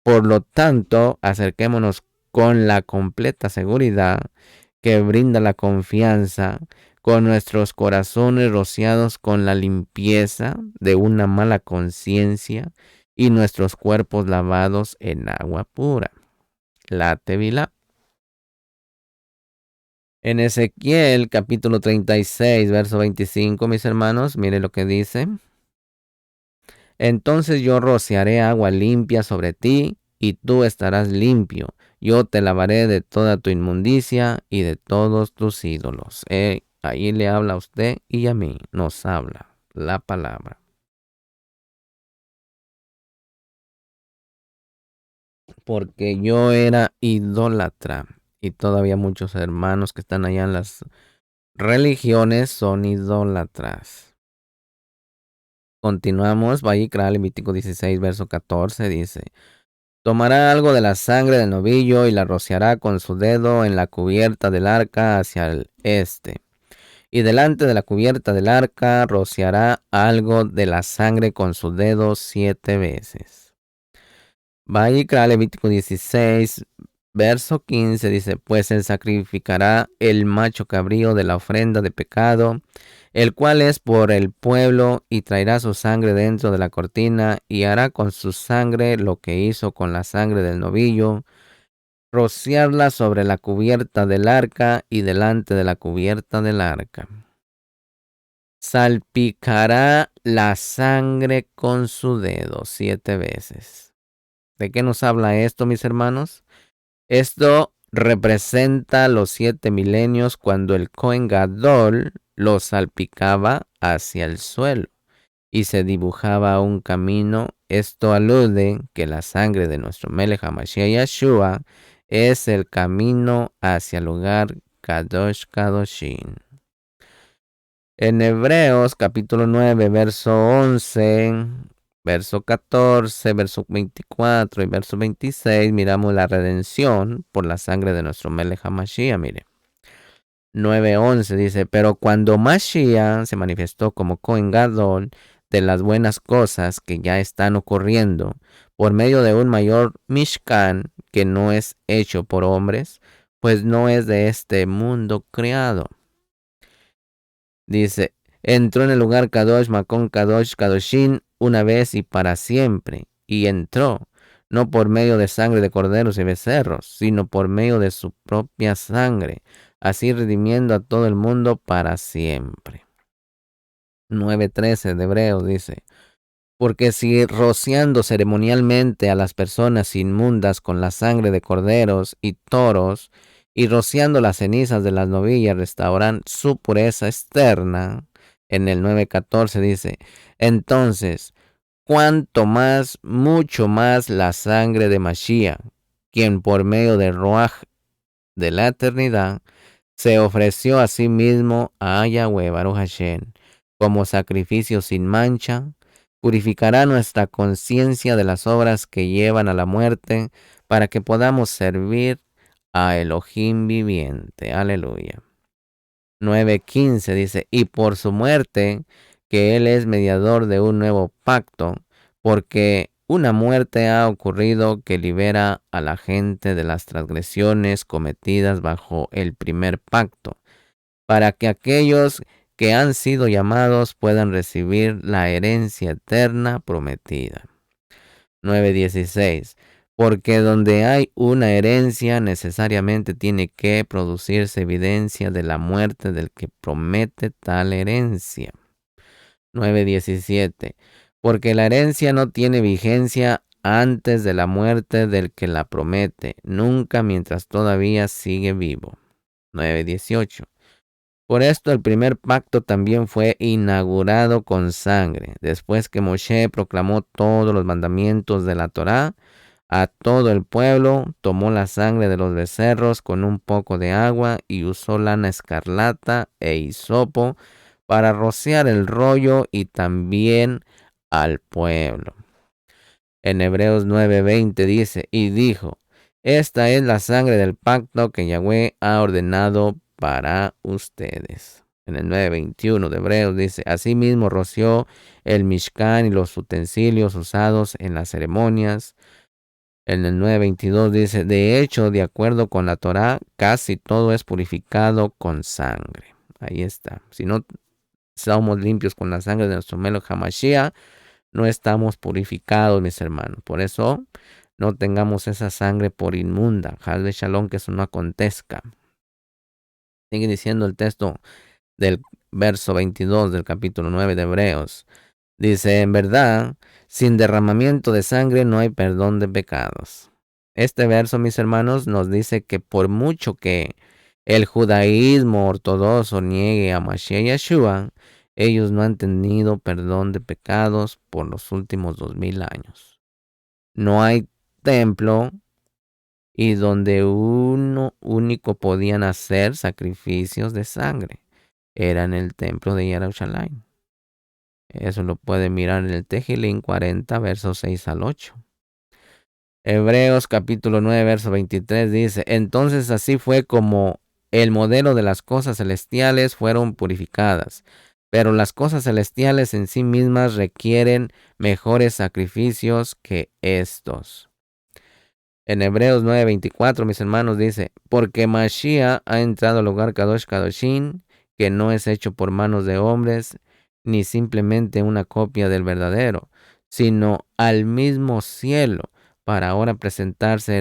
Por lo tanto, acerquémonos con la completa seguridad que brinda la confianza, con nuestros corazones rociados con la limpieza de una mala conciencia y nuestros cuerpos lavados en agua pura. La Tevilá. En Ezequiel capítulo 36, verso 25, mis hermanos, mire lo que dice. Entonces yo rociaré agua limpia sobre ti, y tú estarás limpio. Yo te lavaré de toda tu inmundicia y de todos tus ídolos. Ahí le habla a usted y a mí, nos habla la palabra. Porque yo era idólatra, y todavía muchos hermanos que están allá en las religiones son idólatras. Continuamos, Vayikra, Levítico 16, verso 14, dice: Tomará algo de la sangre del novillo y la rociará con su dedo en la cubierta del arca hacia el este. Y delante de la cubierta del arca rociará algo de la sangre con su dedo 7 veces. Vayikra, Levítico 16, verso 15 dice: Pues él sacrificará el macho cabrío de la ofrenda de pecado, el cual es por el pueblo, y traerá su sangre dentro de la cortina, y hará con su sangre lo que hizo con la sangre del novillo, rociarla sobre la cubierta del arca y delante de la cubierta del arca. Salpicará la sangre con su dedo 7 veces. ¿De qué nos habla esto, mis hermanos? Esto representa los 7 milenios cuando el Cohen Gadol lo salpicaba hacia el suelo y se dibujaba un camino. Esto alude que la sangre de nuestro Melech HaMashiach Yeshua es el camino hacia el lugar Kadosh Kadoshim. En Hebreos capítulo 9, verso 11, verso 14, verso 24 y verso 26, miramos la redención por la sangre de nuestro Melech HaMashiach. Mire, 9:11 dice: Pero cuando Mashiach se manifestó como Cohen Gadol de las buenas cosas que ya están ocurriendo por medio de un mayor Mishkan que no es hecho por hombres, pues no es de este mundo creado. Dice: entró en el lugar Kadosh Makon Kadosh Kadoshin una vez y para siempre, y entró no por medio de sangre de corderos y becerros, sino por medio de su propia sangre, así redimiendo a todo el mundo para siempre. 9:13 de Hebreos dice: porque si rociando ceremonialmente a las personas inmundas con la sangre de corderos y toros, y rociando las cenizas de las novillas restauran su pureza externa, en el 9:14 dice: entonces, cuanto más, mucho más la sangre de Mashiach, quien por medio del Ruaj de la eternidad se ofreció a sí mismo a Yahweh Baruch Hashem como sacrificio sin mancha, purificará nuestra conciencia de las obras que llevan a la muerte, para que podamos servir a Elohim viviente. Aleluya. 9:15 dice: y por su muerte, que Él es mediador de un nuevo pacto, porque una muerte ha ocurrido que libera a la gente de las transgresiones cometidas bajo el primer pacto, para que aquellos que han sido llamados puedan recibir la herencia eterna prometida. 9:16 porque donde hay una herencia necesariamente tiene que producirse evidencia de la muerte del que promete tal herencia. 9:17 porque la herencia no tiene vigencia antes de la muerte del que la promete, nunca mientras todavía sigue vivo. 9:18 por esto el primer pacto también fue inaugurado con sangre, después que Moshe proclamó todos los mandamientos de la Torá a todo el pueblo, tomó la sangre de los becerros con un poco de agua y usó lana escarlata e hisopo para rociar el rollo y también al pueblo. En Hebreos 9:20 dice: y dijo: esta es la sangre del pacto que Yahweh ha ordenado para ustedes. En el 9:21 de Hebreos dice: asimismo roció el Mishkan y los utensilios usados en las ceremonias En el 9:22 dice, de hecho, de acuerdo con la Torá, casi todo es purificado con sangre. Ahí está. Si no somos limpios con la sangre de nuestro Melech HaMashiach, no estamos purificados, mis hermanos. Por eso, no tengamos esa sangre por inmunda. Haz de Shalom que eso no acontezca. Sigue diciendo el texto del verso 22 del capítulo 9 de Hebreos. Dice, en verdad, sin derramamiento de sangre no hay perdón de pecados. Este verso, mis hermanos, nos dice que por mucho que el judaísmo ortodoxo niegue a Mashiach Yeshua, ellos no han tenido perdón de pecados por los últimos 2000 años. No hay templo y donde uno único podían hacer sacrificios de sangre. Era en el templo de Jerusalén. Eso lo puede mirar en el Tejilín 40, versos 6 al 8. Hebreos capítulo 9, verso 23 dice, entonces así fue como el modelo de las cosas celestiales fueron purificadas, pero las cosas celestiales en sí mismas requieren mejores sacrificios que estos. En Hebreos 9:24, mis hermanos, dice, porque Mashiach ha entrado al lugar Kadosh Kadoshin, que no es hecho por manos de hombres, ni simplemente una copia del verdadero, sino al mismo cielo, para ahora presentarse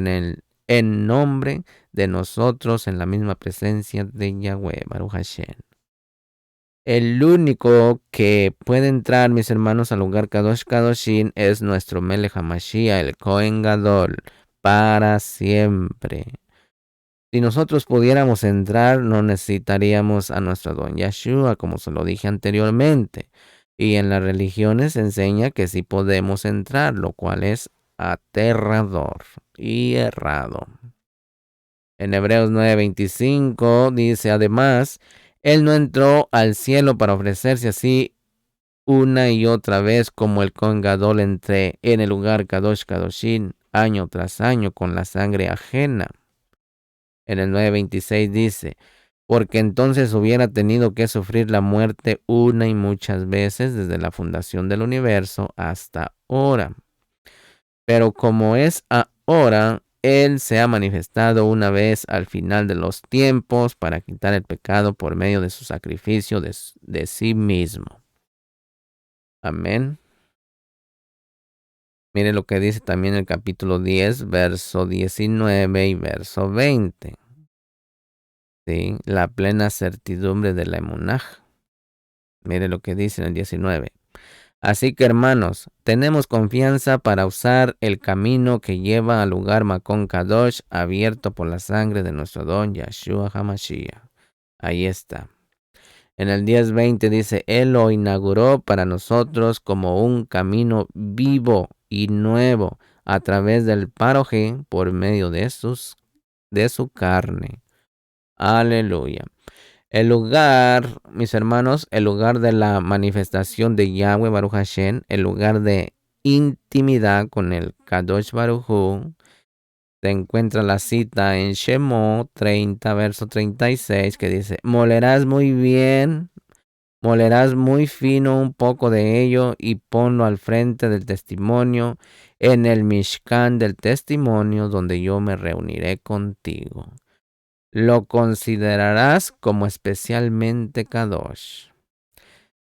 en nombre de nosotros en la misma presencia de Yahweh, Baruch Hashem. El único que puede entrar, mis hermanos, al lugar Kadosh Kadoshin es nuestro Melech HaMashiach, el Kohen Gadol, para siempre. Si nosotros pudiéramos entrar, no necesitaríamos a nuestro don Yeshua, como se lo dije anteriormente. Y en las religiones se enseña que sí podemos entrar, lo cual es aterrador y errado. En Hebreos 9:25 dice, además, Él no entró al cielo para ofrecerse así una y otra vez como el Kohen Gadol entré en el lugar Kadosh Kadoshin año tras año con la sangre ajena. En el 9:26 dice, porque entonces hubiera tenido que sufrir la muerte una y muchas veces desde la fundación del universo hasta ahora. Pero como es ahora, Él se ha manifestado una vez al final de los tiempos para quitar el pecado por medio de su sacrificio de sí mismo. Amén. Mire lo que dice también el capítulo 10, verso 19 y verso 20. ¿Sí? La plena certidumbre de la emunaj. Mire lo que dice en el 19. Así que hermanos, tenemos confianza para usar el camino que lleva al lugar Makon Kadosh abierto por la sangre de nuestro don Yeshua HaMashiach. Ahí está. En el 10:20 dice, Él lo inauguró para nosotros como un camino vivo y nuevo a través del paroje por medio de su carne. Aleluya. El lugar, mis hermanos, el lugar de la manifestación de Yahweh Baruch Hashem, el lugar de intimidad con el Kadosh Baruj Hu, se encuentra la cita en Shemot 30, verso 36, que dice, molerás muy bien, molerás muy fino un poco de ello y ponlo al frente del testimonio en el Mishkan del testimonio donde yo me reuniré contigo. Lo considerarás como especialmente Kadosh.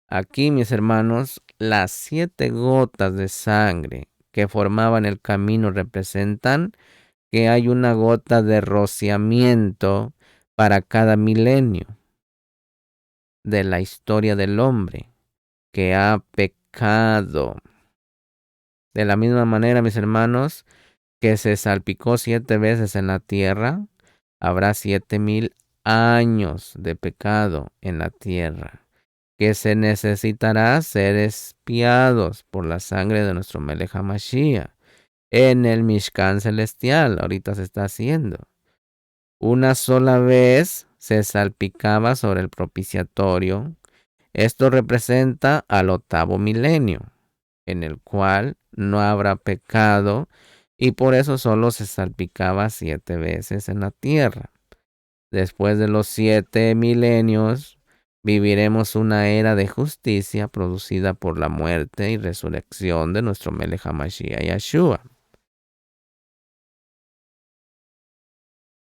Aquí, mis hermanos, las 7 gotas de sangre que formaban el camino representan que hay una gota de rociamiento para cada milenio de la historia del hombre que ha pecado. De la misma manera, mis hermanos, que se salpicó 7 veces en la tierra, habrá 7,000 años de pecado en la tierra, que se necesitará ser expiados por la sangre de nuestro Melech HaMashiach en el Mishkan celestial. Ahorita se está haciendo. Una sola vez se salpicaba sobre el propiciatorio. Esto representa al 8º milenio, en el cual no habrá pecado y por eso solo se salpicaba 7 veces en la tierra. Después de los 7 milenios, viviremos una era de justicia producida por la muerte y resurrección de nuestro Melech HaMashiach Yeshua.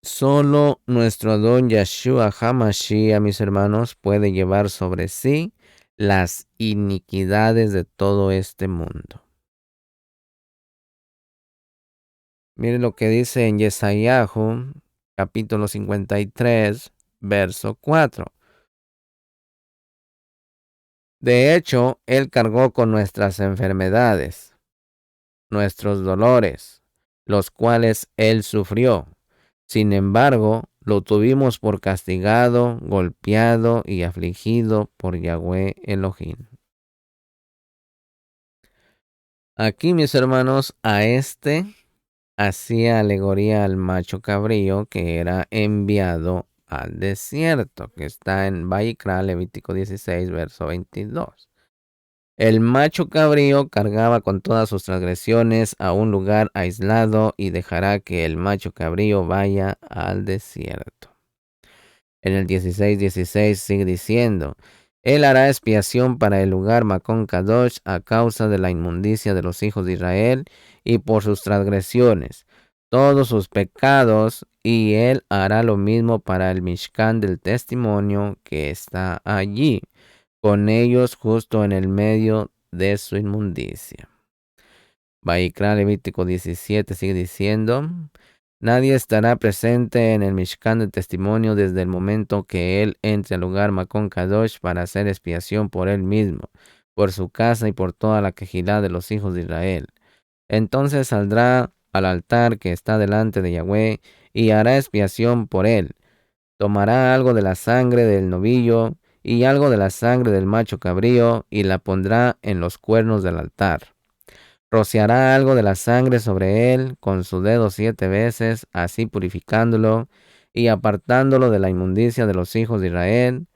Solo nuestro don Yeshua HaMashiach, mis hermanos, puede llevar sobre sí las iniquidades de todo este mundo. Mire lo que dice en Yesayahu, capítulo 53, verso 4. De hecho, Él cargó con nuestras enfermedades, nuestros dolores, los cuales Él sufrió. Sin embargo, lo tuvimos por castigado, golpeado y afligido por Yahweh Elohim. Aquí, mis hermanos, a hacía alegoría al macho cabrío que era enviado al desierto, que está en Vayikra, Levítico 16, verso 22. El macho cabrío cargaba con todas sus transgresiones a un lugar aislado y dejará que el macho cabrío vaya al desierto. En el 16:16 sigue diciendo, Él hará expiación para el lugar Macón Kadosh a causa de la inmundicia de los hijos de Israel y por sus transgresiones, todos sus pecados, y Él hará lo mismo para el Mishkan del testimonio que está allí, con ellos justo en el medio de su inmundicia. Vayikra Levítico 17 sigue diciendo, nadie estará presente en el Mishkan de testimonio desde el momento que él entre al lugar Macón Kadosh para hacer expiación por él mismo, por su casa y por toda la quejilá de los hijos de Israel. Entonces saldrá al altar que está delante de Yahweh y hará expiación por él. Tomará algo de la sangre del novillo y algo de la sangre del macho cabrío y la pondrá en los cuernos del altar. Rociará algo de la sangre sobre él con su dedo 7 veces, así purificándolo y apartándolo de la inmundicia de los hijos de Israel.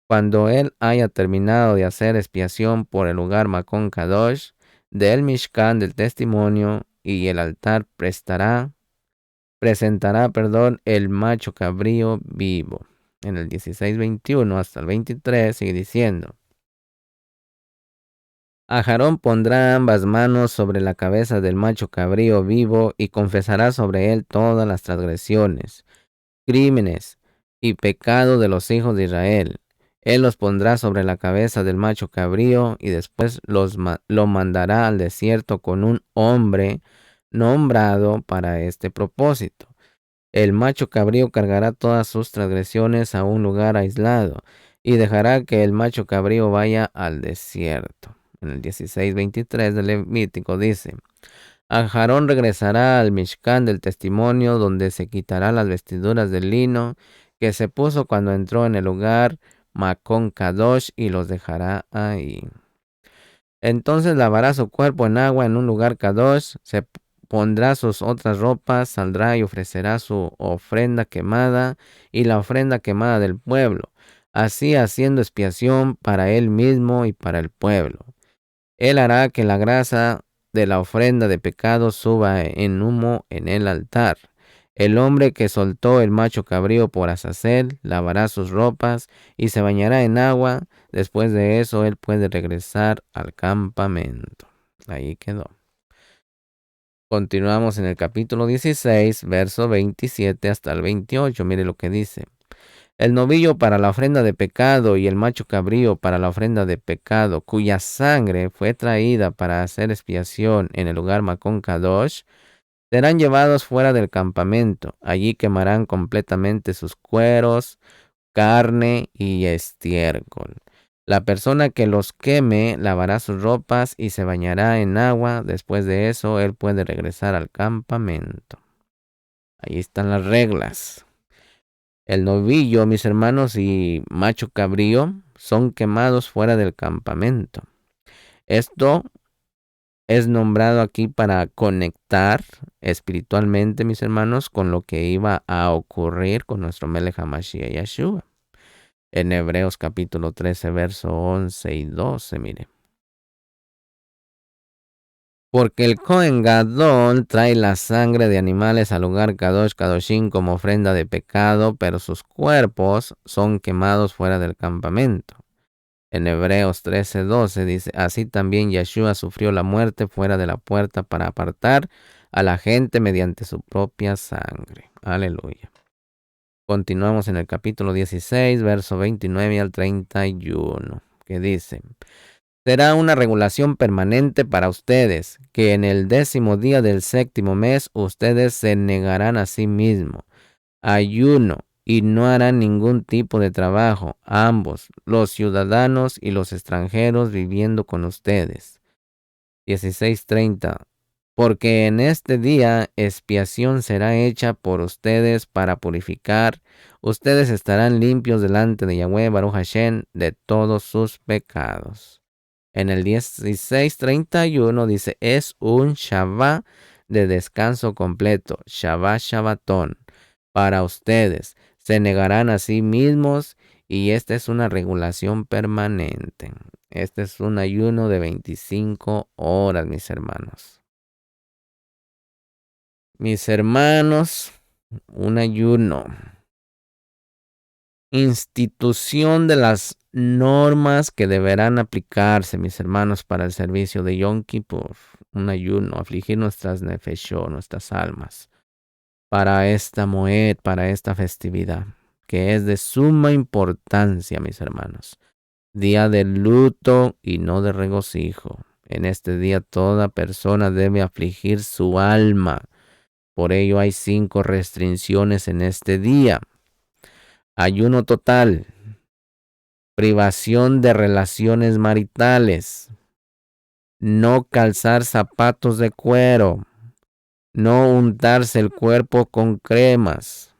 Cuando él haya terminado de hacer expiación por el lugar Macón Kadosh, del Mishkan del testimonio y el altar presentará, el macho cabrío vivo. En el 16:21 hasta el 23 sigue diciendo, Aarón pondrá ambas manos sobre la cabeza del macho cabrío vivo y confesará sobre él todas las transgresiones, crímenes y pecado de los hijos de Israel. Él los pondrá sobre la cabeza del macho cabrío y después lo mandará al desierto con un hombre nombrado para este propósito. El macho cabrío cargará todas sus transgresiones a un lugar aislado y dejará que el macho cabrío vaya al desierto. En el 16:23 del Levítico dice, Aarón regresará al Mishkan del testimonio donde se quitará las vestiduras de lino que se puso cuando entró en el lugar Macón Kadosh y los dejará ahí. Entonces lavará su cuerpo en agua en un lugar Kadosh, se pondrá sus otras ropas, saldrá y ofrecerá su ofrenda quemada y la ofrenda quemada del pueblo, así haciendo expiación para él mismo y para el pueblo. Él hará que la grasa de la ofrenda de pecado suba en humo en el altar. El hombre que soltó el macho cabrío por Azazel lavará sus ropas y se bañará en agua. Después de eso, él puede regresar al campamento. Ahí quedó. Continuamos en el capítulo 16, verso 27 hasta el 28. Mire lo que dice. El novillo para la ofrenda de pecado y el macho cabrío para la ofrenda de pecado, cuya sangre fue traída para hacer expiación en el lugar Macón Kadosh, serán llevados fuera del campamento. Allí quemarán completamente sus cueros, carne y estiércol. La persona que los queme lavará sus ropas y se bañará en agua. Después de eso, él puede regresar al campamento. Ahí están las reglas. El novillo, mis hermanos, y macho cabrío son quemados fuera del campamento. Esto es nombrado aquí para conectar espiritualmente, mis hermanos, con lo que iba a ocurrir con nuestro Melech HaMashiach Yeshua. En Hebreos capítulo 13, verso 11 y 12, mire. Porque el Cohen Gadol trae la sangre de animales al lugar Kadosh Kadoshim como ofrenda de pecado, pero sus cuerpos son quemados fuera del campamento. En Hebreos 13:12 dice, así también Yeshua sufrió la muerte fuera de la puerta para apartar a la gente mediante su propia sangre. Aleluya. Continuamos en el capítulo 16, verso 29 al 31, que dice: será una regulación permanente para ustedes, que en el 10º día del 7º mes ustedes se negarán a sí mismos, ayuno, y no harán ningún tipo de trabajo, ambos, los ciudadanos y los extranjeros viviendo con ustedes. 16:30. Porque en este día expiación será hecha por ustedes para purificar. Ustedes estarán limpios delante de Yahweh Baruch Hashem de todos sus pecados. En el 16:31 dice, es un Shabbat de descanso completo, Shabbat Shabbatón, para ustedes. Se negarán a sí mismos y esta es una regulación permanente. Este es un ayuno de 25 horas, mis hermanos. Mis hermanos, un ayuno. Institución de las normas que deberán aplicarse, mis hermanos, para el servicio de Yom Kippur. Un ayuno, afligir nuestras nefeshot, nuestras almas, para esta moed, para esta festividad, que es de suma importancia, mis hermanos. Día de luto y no de regocijo. En este día toda persona debe afligir su alma. Por ello hay 5 restricciones en este día. Ayuno total. Privación de relaciones maritales. No calzar zapatos de cuero. No untarse el cuerpo con cremas.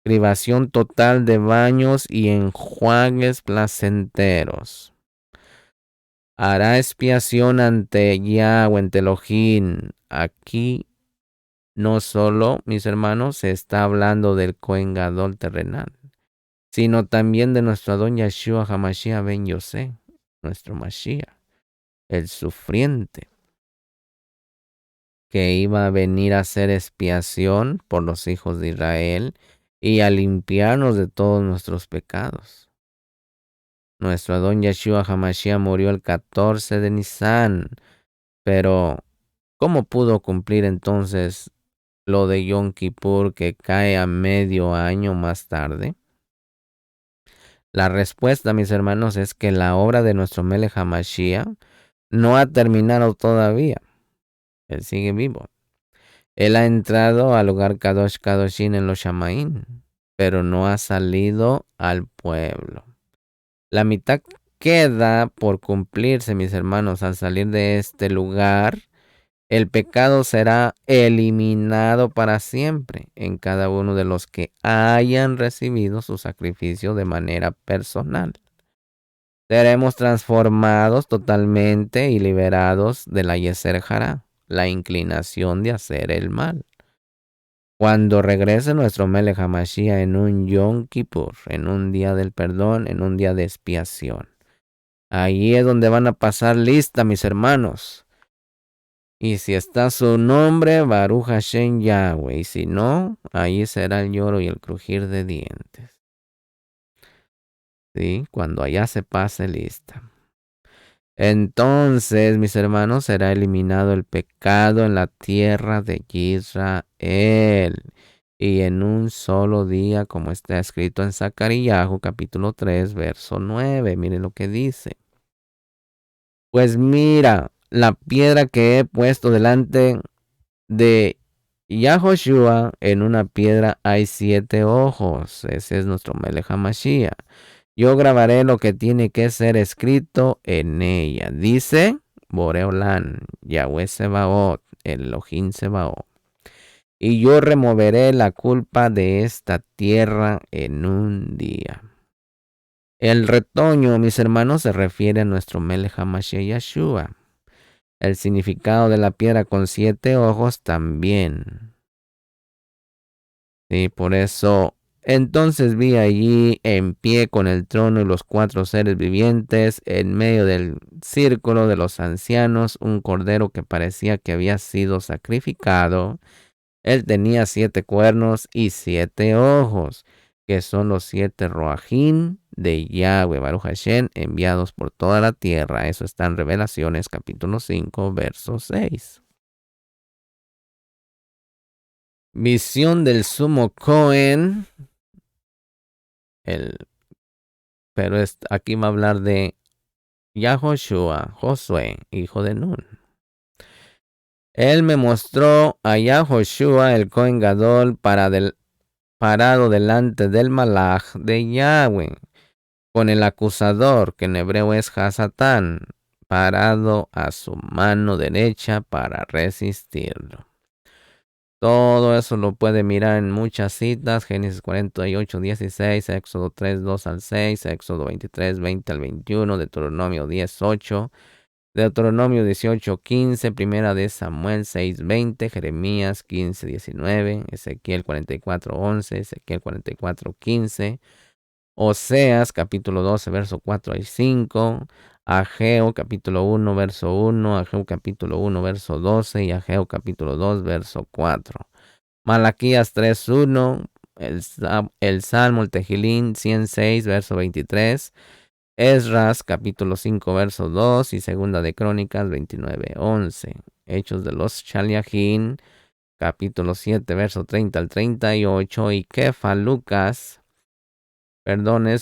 Privación total de baños y enjuagues placenteros. Hará expiación ante Yahweh, ante Elohim. Aquí no solo, mis hermanos, se está hablando del Cohen Gadol terrenal, sino también de nuestro Adón Yeshua HaMashiach ben Yosé, nuestro Mashiach, el sufriente, que iba a venir a hacer expiación por los hijos de Israel y a limpiarnos de todos nuestros pecados. Nuestro Adón Yeshua HaMashiach murió el 14 de Nisan, pero ¿cómo pudo cumplir entonces lo de Yom Kippur que cae a medio año más tarde? La respuesta, mis hermanos, es que la obra de nuestro Melech HaMashiach no ha terminado todavía. Él sigue vivo. Él ha entrado al lugar Kadosh Kadoshin en los Shamaim, pero no ha salido al pueblo. La mitad queda por cumplirse, mis hermanos, al salir de este lugar. El pecado será eliminado para siempre en cada uno de los que hayan recibido su sacrificio de manera personal. Seremos transformados totalmente y liberados de la Yeser Hará, la inclinación de hacer el mal. Cuando regrese nuestro Melech HaMashiach en un Yom Kippur, en un día del perdón, en un día de expiación. Ahí es donde van a pasar lista, mis hermanos. Y si está su nombre, Baruch Hashem Yahweh. Y si no, ahí será el lloro y el crujir de dientes. ¿Sí? Cuando allá se pase lista. Entonces, mis hermanos, será eliminado el pecado en la tierra de Israel. Y en un solo día, como está escrito en Zacarías, capítulo 3, verso 9. Miren lo que dice. Pues mira, la piedra que he puesto delante de Yahoshua, en una piedra hay 7 ojos. Ese es nuestro Melech HaMashiach. Yo grabaré lo que tiene que ser escrito en ella. Dice Boreolán, Yahweh Sebaot, Elohim Sebaot. Y yo removeré la culpa de esta tierra en un día. El retoño, mis hermanos, se refiere a nuestro Melech HaMashiach Yeshua. El significado de la piedra con 7 ojos también. Sí, por eso, entonces vi allí en pie con el trono y los 4 seres vivientes, en medio del círculo de los ancianos, un cordero que parecía que había sido sacrificado. Él tenía 7 cuernos y 7 ojos, que son los 7 roajín de Yahweh Baruch Hashem, enviados por toda la tierra. Eso está en Revelaciones capítulo 5, verso 6. Visión del sumo Cohen. Pero aquí va a hablar de Yahoshua, Josué, hijo de Nun. Él me mostró a Yahoshua, el Cohen Gadol, parado delante del Malach de Yahweh, con el acusador, que en hebreo es Hasatán, parado a su mano derecha para resistirlo. Todo eso lo puede mirar en muchas citas: Génesis 48, 16, Éxodo 3, 2 al 6, Éxodo 23, 20 al 21, Deuteronomio 10, 8, Deuteronomio 18, 15, Primera de Samuel 6, 20, Jeremías 15, 19, Ezequiel 44, 11, Ezequiel 44, 15, Oseas capítulo 12, verso 4 al 5, Ageo capítulo 1, verso 1, Ageo capítulo 1, verso 12 y Ageo capítulo 2, verso 4. Malaquías 3, 1, el Salmo, el Tejilín 106, verso 23, Esdras capítulo 5, verso 2 y Segunda de Crónicas 29, 11. Hechos de los Shaliachim capítulo 7, verso 30 al 38 y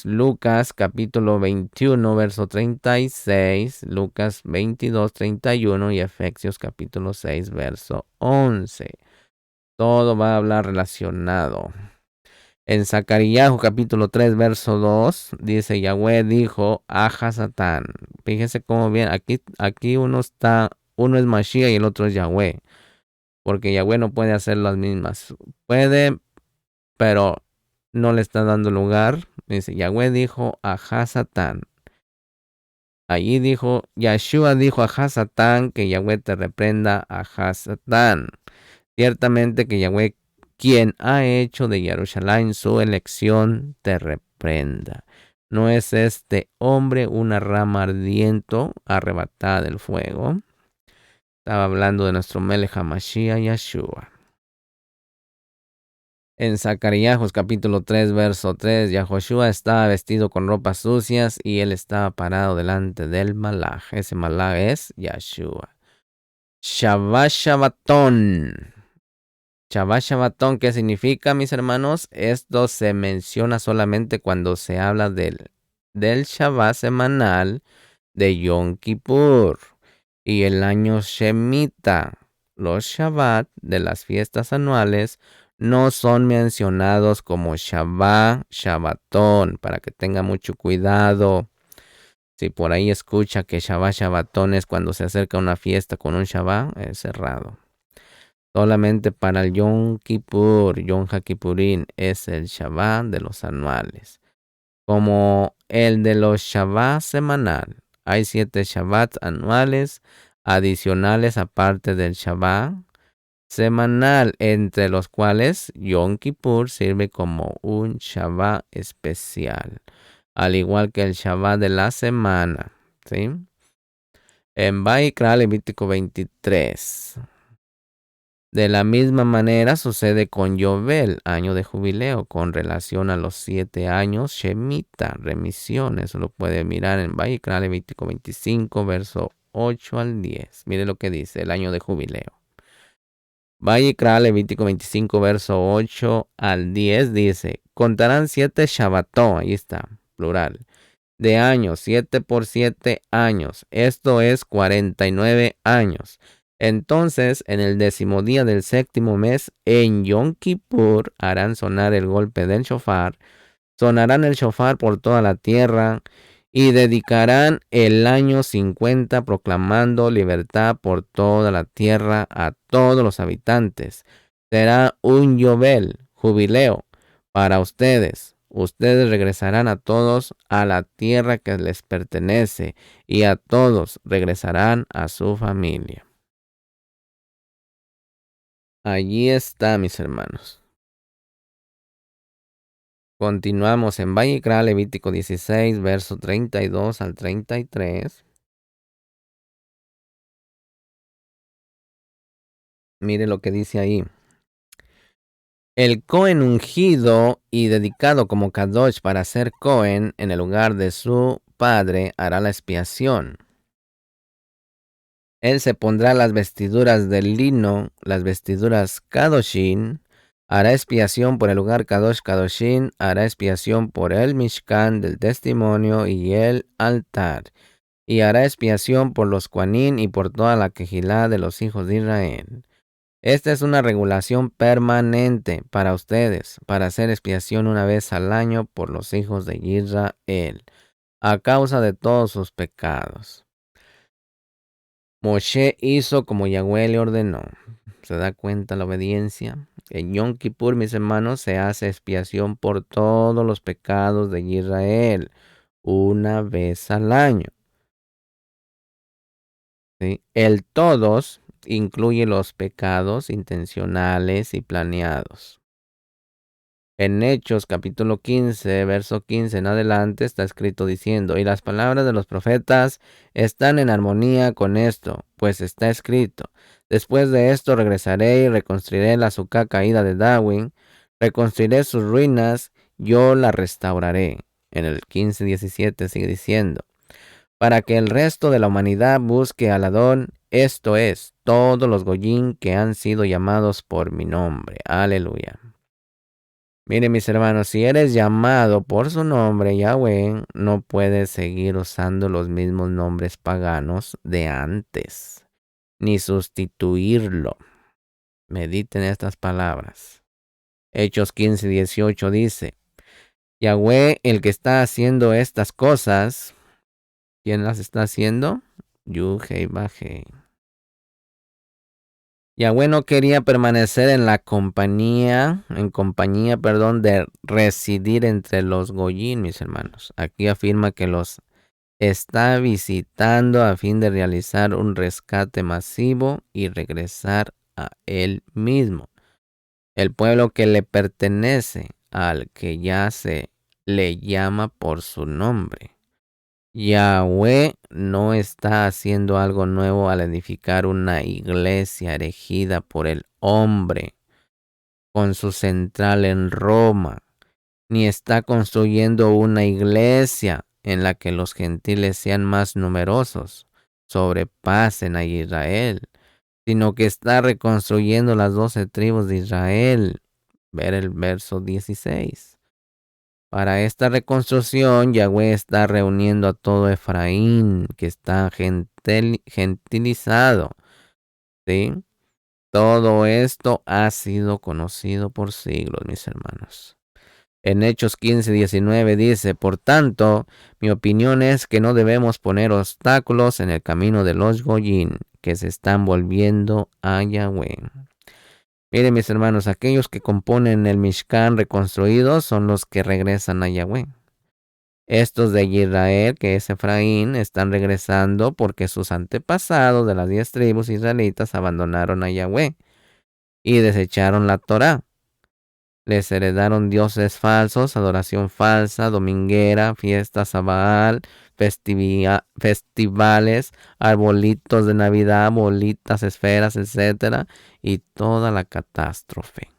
Lucas capítulo 21, verso 36, Lucas 22, 31 y Efesios capítulo 6, verso 11. Todo va a hablar relacionado. En Zacarías capítulo 3, verso 2, dice: Yahweh dijo a Hasatán. Fíjense cómo bien, aquí uno es Mashiach y el otro es Yahweh. Porque Yahweh no puede hacer las mismas. Puede, pero no le está dando lugar. Dice: Yahweh dijo a Hasatán. Allí dijo, Yahshua dijo a Hasatán, que Yahweh te reprenda a Hasatán. Ciertamente que Yahweh, quien ha hecho de Jerusalén su elección, te reprenda. ¿No es este hombre una rama ardiente arrebatada del fuego? Estaba hablando de nuestro Melech HaMashiach Yahshua. En Zacarías capítulo 3, verso 3, Yahoshua estaba vestido con ropas sucias y él estaba parado delante del Malach. Ese Malach es Yahshua. Shabbat Shabbatón. Shabbat Shabbatón, ¿qué significa, mis hermanos? Esto se menciona solamente cuando se habla del Shabbat semanal de Yom Kippur y el año Shemitah. Los Shabbat de las fiestas anuales no son mencionados como Shabbat, Shabbatón, para que tenga mucho cuidado. Si por ahí escucha que Shabbat, Shabbatón es cuando se acerca una fiesta con un Shabbat, es errado. Solamente para el Yom Kippur, Yom HaKippurín, es el Shabbat de los anuales. Como el de los Shabbat semanal. Hay 7 Shabbats anuales adicionales aparte del Shabbat semanal, entre los cuales Yom Kippur sirve como un Shabbat especial, al igual que el Shabbat de la semana, ¿sí? En Vayikra, Levítico 23. De la misma manera sucede con Yobel, año de jubileo, con relación a los 7 años Shemitah, remisión. Eso lo puede mirar en Vayikra, Levítico 25, verso 8 al 10. Mire lo que dice el año de jubileo. Vayikra, Levítico 25, verso 8 al 10 dice: contarán 7 Shabbató, ahí está, plural, de años, 7 por 7 años, esto es 49 años. Entonces, en el 10º día del 7º mes, en Yom Kippur, harán sonar el golpe del shofar, sonarán el shofar por toda la tierra, y dedicarán el año 50 proclamando libertad por toda la tierra a todos los habitantes. Será un Yobel, jubileo, para ustedes. Ustedes regresarán a todos a la tierra que les pertenece, y a todos regresarán a su familia. Allí está, mis hermanos. Continuamos en Vayikra, Levítico 16, verso 32 al 33. Mire lo que dice ahí. El Cohen ungido y dedicado como Kadosh para ser Cohen en el lugar de su padre hará la expiación. Él se pondrá las vestiduras de lino, las vestiduras Kadoshin, Hará expiación por el lugar Kadosh Kadoshin, hará expiación por el Mishkan del testimonio y el altar. Y hará expiación por los Cuanín y por toda la quejilá de los hijos de Israel. Esta es una regulación permanente para ustedes, para hacer expiación una vez al año por los hijos de Israel, a causa de todos sus pecados. Moshe hizo como Yahweh le ordenó. ¿Se da cuenta la obediencia? En Yom Kippur, mis hermanos, se hace expiación por todos los pecados de Israel, una vez al año. ¿Sí? El todos incluye los pecados intencionales y planeados. En Hechos capítulo 15, verso 15 en adelante está escrito diciendo, y las palabras de los profetas están en armonía con esto, pues está escrito, después de esto regresaré y reconstruiré la azúcar caída de Darwin, reconstruiré sus ruinas, yo la restauraré. En el 15:17 sigue diciendo, para que el resto de la humanidad busque al Adón, esto es, todos los Goyín que han sido llamados por mi nombre. Aleluya. Miren mis hermanos, si eres llamado por su nombre, Yahweh, no puedes seguir usando los mismos nombres paganos de antes, ni sustituirlo. Mediten estas palabras. Hechos 15:18 dice, Yahweh, el que está haciendo estas cosas, ¿quién las está haciendo? Yuhei Bajei. Yahweh no quería permanecer en compañía, de residir entre los Goyín, mis hermanos. Aquí afirma que los está visitando a fin de realizar un rescate masivo y regresar a él mismo. El pueblo que le pertenece, al que ya se le llama por su nombre. Yahweh no está haciendo algo nuevo al edificar una iglesia erigida por el hombre con su central en Roma, ni está construyendo una iglesia en la que los gentiles sean más numerosos, sobrepasen a Israel, sino que está reconstruyendo las 12 tribus de Israel. Ver el verso 16. Para esta reconstrucción, Yahweh está reuniendo a todo Efraín, que está gentilizado. ¿Sí? Todo esto ha sido conocido por siglos, mis hermanos. En Hechos 15:19 dice, por tanto, mi opinión es que no debemos poner obstáculos en el camino de los Goyín, que se están volviendo a Yahweh. Miren, mis hermanos, aquellos que componen el Mishkan reconstruido son los que regresan a Yahweh. Estos de Israel, que es Efraín, están regresando porque sus antepasados de las 10 tribus israelitas abandonaron a Yahweh y desecharon la Torá. Les heredaron dioses falsos, adoración falsa, dominguera, fiestas a Baal, festivales, arbolitos de Navidad, bolitas, esferas, etc. Y toda la catástrofe.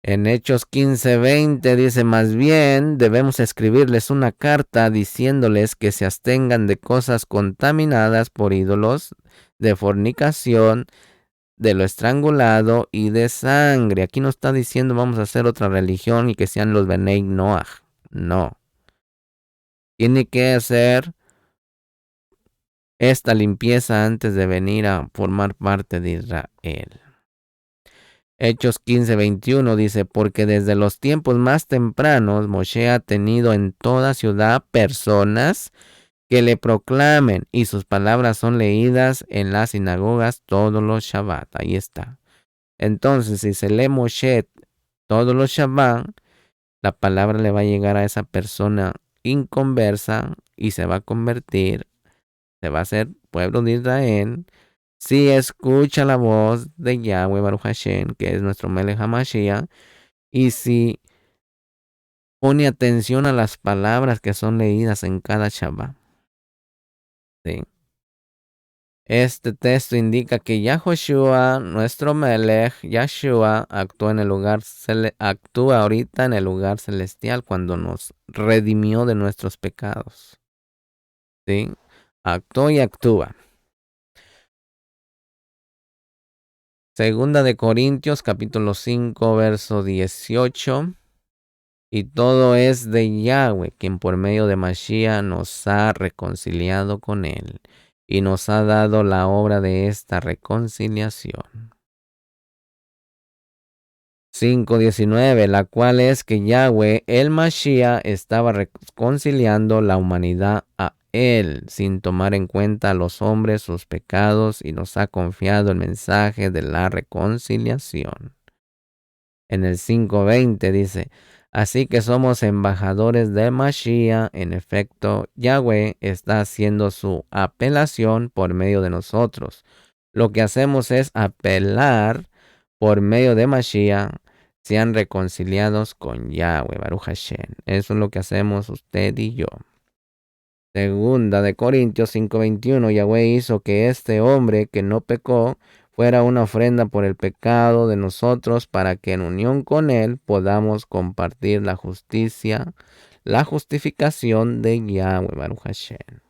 En Hechos 15:20 dice, más bien debemos escribirles una carta diciéndoles que se abstengan de cosas contaminadas por ídolos, de fornicación, de lo estrangulado y de sangre. Aquí no está diciendo vamos a hacer otra religión y que sean los Benei Noach. No. Tiene que hacer esta limpieza antes de venir a formar parte de Israel. Hechos 15:21 dice, porque desde los tiempos más tempranos Moshe ha tenido en toda ciudad personas que le proclamen y sus palabras son leídas en las sinagogas todos los Shabbat. Ahí está. Entonces, si se lee Moshe todos los Shabbat, la palabra le va a llegar a esa persona inconversa y se va a convertir, se va a hacer pueblo de Israel. Si escucha la voz de Yahweh Baruch Hashem, que es nuestro Melech HaMashiach, y si pone atención a las palabras que son leídas en cada Shabbat. ¿Sí? Este texto indica que Yahoshua, nuestro Melech, Yahshua, actúa ahorita en el lugar celestial cuando nos redimió de nuestros pecados. ¿Sí? Actuó y actúa. Segunda de Corintios, capítulo 5, verso 18. Y todo es de Yahweh, quien por medio de Mashiach nos ha reconciliado con él y nos ha dado la obra de esta reconciliación. 5:19, la cual es que Yahweh, el Mashiach, estaba reconciliando la humanidad a él, sin tomar en cuenta a los hombres sus pecados, y nos ha confiado el mensaje de la reconciliación. En el 5:20 dice, así que somos embajadores de Mashiach. En efecto, Yahweh está haciendo su apelación por medio de nosotros. Lo que hacemos es apelar por medio de Mashiach, sean reconciliados con Yahweh, Baruch Hashem. Eso es lo que hacemos usted y yo. Segunda de Corintios 5:21, Yahweh hizo que este hombre que no pecó fuera una ofrenda por el pecado de nosotros, para que en unión con él podamos compartir la justicia, la justificación de Yahweh, Baruch Hashem.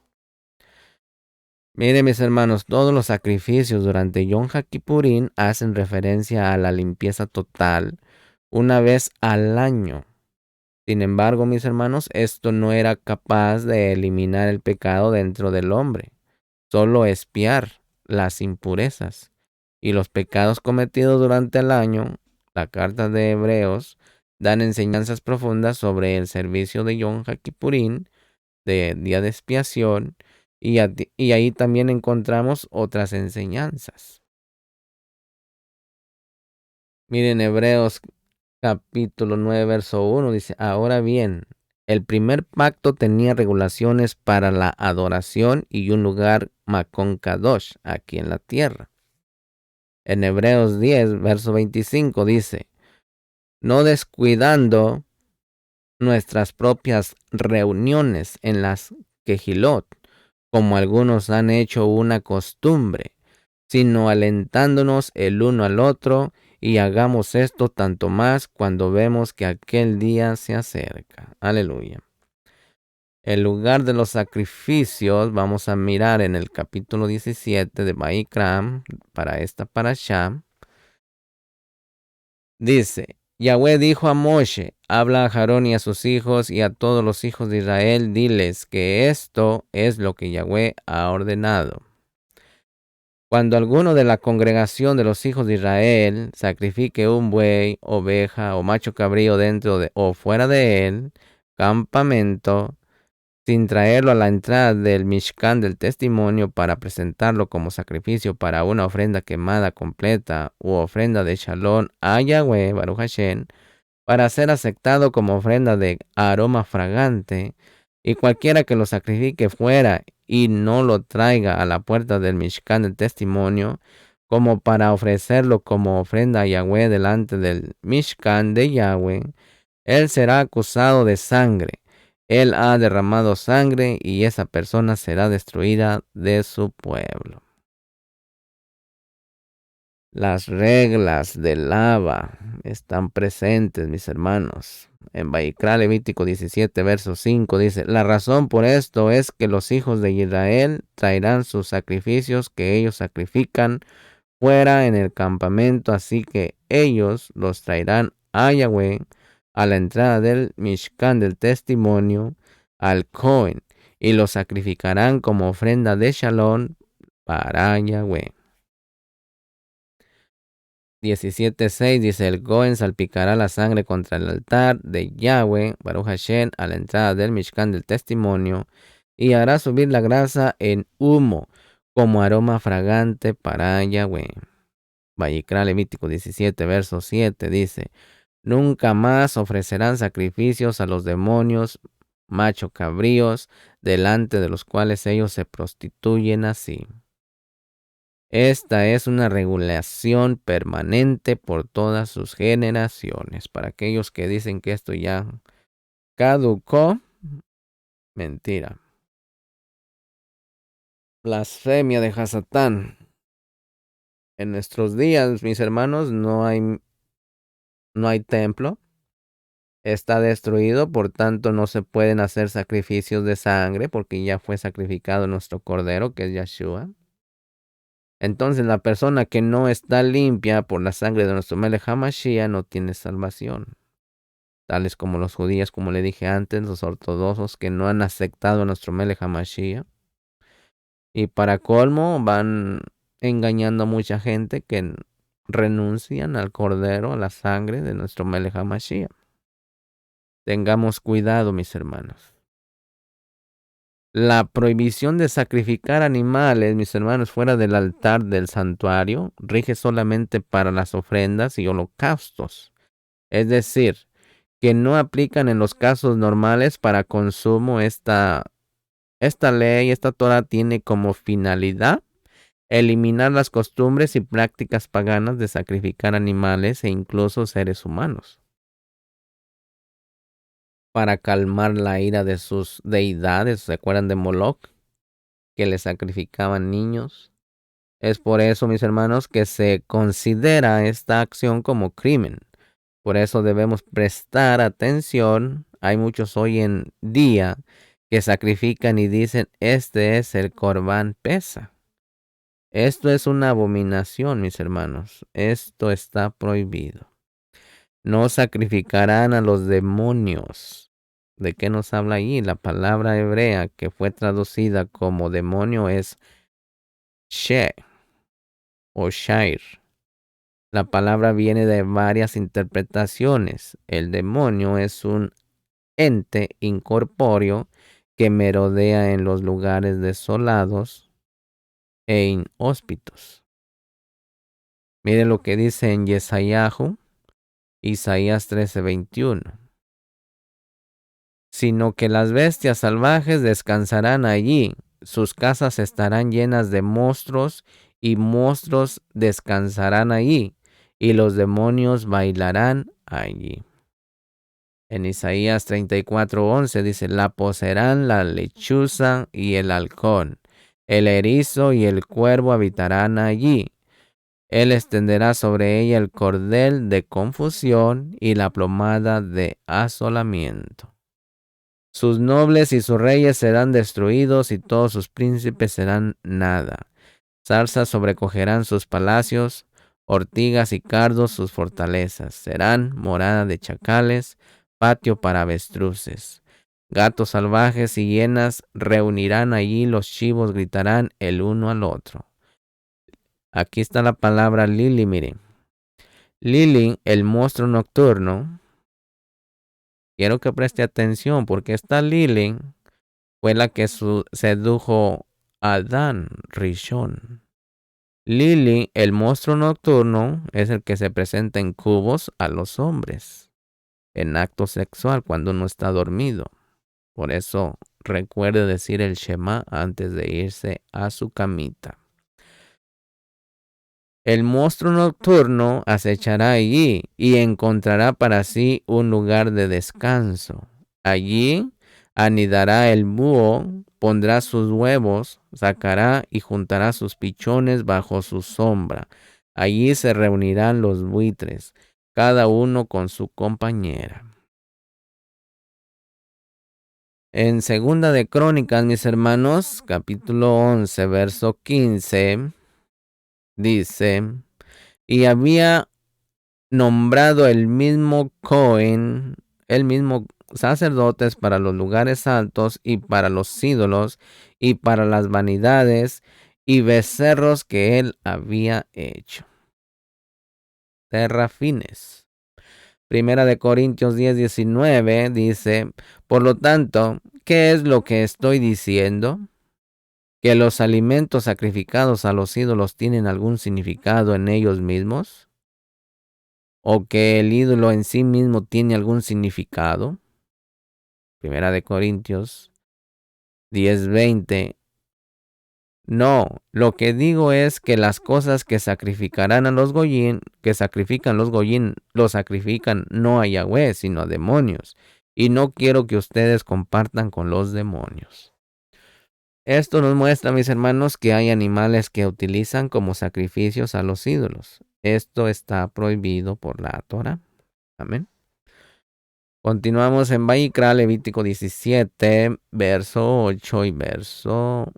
Miren, mis hermanos, todos los sacrificios durante Yom HaKippurim hacen referencia a la limpieza total una vez al año. Sin embargo, mis hermanos, esto no era capaz de eliminar el pecado dentro del hombre, solo expiar las impurezas y los pecados cometidos durante el año. La carta de Hebreos dan enseñanzas profundas sobre el servicio de Yom HaKippurim, de día de expiación, y ahí también encontramos otras enseñanzas. Miren, Hebreos capítulo 9, verso 1 dice, ahora bien, el primer pacto tenía regulaciones para la adoración y un lugar Makon Kadosh aquí en la tierra. En Hebreos 10, verso 25 dice, no descuidando nuestras propias reuniones en las Kehilot, como algunos han hecho una costumbre, sino alentándonos el uno al otro, y hagamos esto tanto más cuando vemos que aquel día se acerca. Aleluya. El lugar de los sacrificios vamos a mirar en el capítulo 17 de Vaikram para esta parashá. Dice, Yahweh dijo a Moshe, habla a Aarón y a sus hijos y a todos los hijos de Israel, diles que esto es lo que Yahweh ha ordenado. Cuando alguno de la congregación de los hijos de Israel sacrifique un buey, oveja o macho cabrío dentro de o fuera de él, campamento, sin traerlo a la entrada del Mishkan del testimonio para presentarlo como sacrificio para una ofrenda quemada completa u ofrenda de Shalom a Yahweh, Baruch Hashem, para ser aceptado como ofrenda de aroma fragante, y cualquiera que lo sacrifique fuera y no lo traiga a la puerta del Mishkan del testimonio, como para ofrecerlo como ofrenda a Yahweh delante del Mishkan de Yahweh, él será acusado de sangre. Él ha derramado sangre y esa persona será destruida de su pueblo. Las reglas de lava están presentes, mis hermanos. En Vaikra Levítico 17, verso 5 dice, la razón por esto es que los hijos de Israel traerán sus sacrificios que ellos sacrifican fuera en el campamento, así que ellos los traerán a Yahweh a la entrada del Mishkan del testimonio, al Cohen, y los sacrificarán como ofrenda de Shalom para Yahweh. 17:6 dice, el Cohen salpicará la sangre contra el altar de Yahweh, Baruch Hashem, a la entrada del Mishkan del testimonio, y hará subir la grasa en humo como aroma fragante para Yahweh. Vayikra Levítico 17, verso 7 dice, nunca más ofrecerán sacrificios a los demonios macho cabríos, delante de los cuales ellos se prostituyen así. Esta es una regulación permanente por todas sus generaciones. Para aquellos que dicen que esto ya caducó, mentira. Blasfemia de Hasatán. En nuestros días, mis hermanos, no hay templo. Está destruido, por tanto no se pueden hacer sacrificios de sangre porque ya fue sacrificado nuestro Cordero, que es Yeshua. Entonces la persona que no está limpia por la sangre de nuestro Melech HaMashiach no tiene salvación. Tales como los judíos, como le dije antes, los ortodoxos que no han aceptado a nuestro Melech HaMashiach. Y para colmo van engañando a mucha gente que renuncian al cordero, a la sangre de nuestro Melech HaMashiach. Tengamos cuidado, mis hermanos. La prohibición de sacrificar animales, mis hermanos, fuera del altar del santuario, rige solamente para las ofrendas y holocaustos. Es decir, que no aplican en los casos normales para consumo. Esta ley, esta Torah tiene como finalidad eliminar las costumbres y prácticas paganas de sacrificar animales e incluso seres humanos, para calmar la ira de sus deidades. ¿Se acuerdan de Moloch, que le sacrificaban niños? Es por eso, mis hermanos, que se considera esta acción como crimen. Por eso debemos prestar atención. Hay muchos hoy en día que sacrifican y dicen, este es el Corbán Pesa. Esto es una abominación, mis hermanos. Esto está prohibido. No sacrificarán a los demonios. ¿De qué nos habla ahí? La palabra hebrea que fue traducida como demonio es she o shair. La palabra viene de varias interpretaciones. El demonio es un ente incorpóreo que merodea en los lugares desolados e inhóspitos. Mire lo que dice en Isaías 13:21. Sino que las bestias salvajes descansarán allí, sus casas estarán llenas de monstruos, y monstruos descansarán allí, y los demonios bailarán allí. En Isaías 34:11 dice, la poseerán la lechuza y el halcón, el erizo y el cuervo habitarán allí. Él extenderá sobre ella el cordel de confusión y la plomada de asolamiento. Sus nobles y sus reyes serán destruidos y todos sus príncipes serán nada. Zarzas sobrecogerán sus palacios, ortigas y cardos sus fortalezas. Serán morada de chacales, patio para avestruces. Gatos salvajes y hienas reunirán allí, los chivos gritarán el uno al otro. Aquí está la palabra Lili, miren. Lili, el monstruo nocturno. Quiero que preste atención porque esta Lili fue la que sedujo a Adán Rishon. Lili, el monstruo nocturno, es el que se presenta en cubos a los hombres, en acto sexual cuando uno está dormido. Por eso recuerde decir el Shema antes de irse a su camita. El monstruo nocturno acechará allí y encontrará para sí un lugar de descanso. Allí anidará el búho, pondrá sus huevos, sacará y juntará sus pichones bajo su sombra. Allí se reunirán los buitres, cada uno con su compañera. En Segunda de Crónicas, mis hermanos, capítulo 11, verso 15, dice, y había nombrado el mismo Cohen, el mismo sacerdotes para los lugares altos y para los ídolos y para las vanidades y becerros que él había hecho. Terrafines. Primera de Corintios 10:19 dice, por lo tanto, ¿qué es lo que estoy diciendo? ¿Que los alimentos sacrificados a los ídolos tienen algún significado en ellos mismos? ¿O que el ídolo en sí mismo tiene algún significado? Primera de Corintios 10:20. No, lo que digo es que las cosas que sacrificarán a los goyín, que sacrifican los goyín, lo sacrifican no a Yahweh, sino a demonios. Y no quiero que ustedes compartan con los demonios. Esto nos muestra, mis hermanos, que hay animales que utilizan como sacrificios a los ídolos. Esto está prohibido por la Torah. Amén. Continuamos en Vayikra, Levítico 17, verso 8 y verso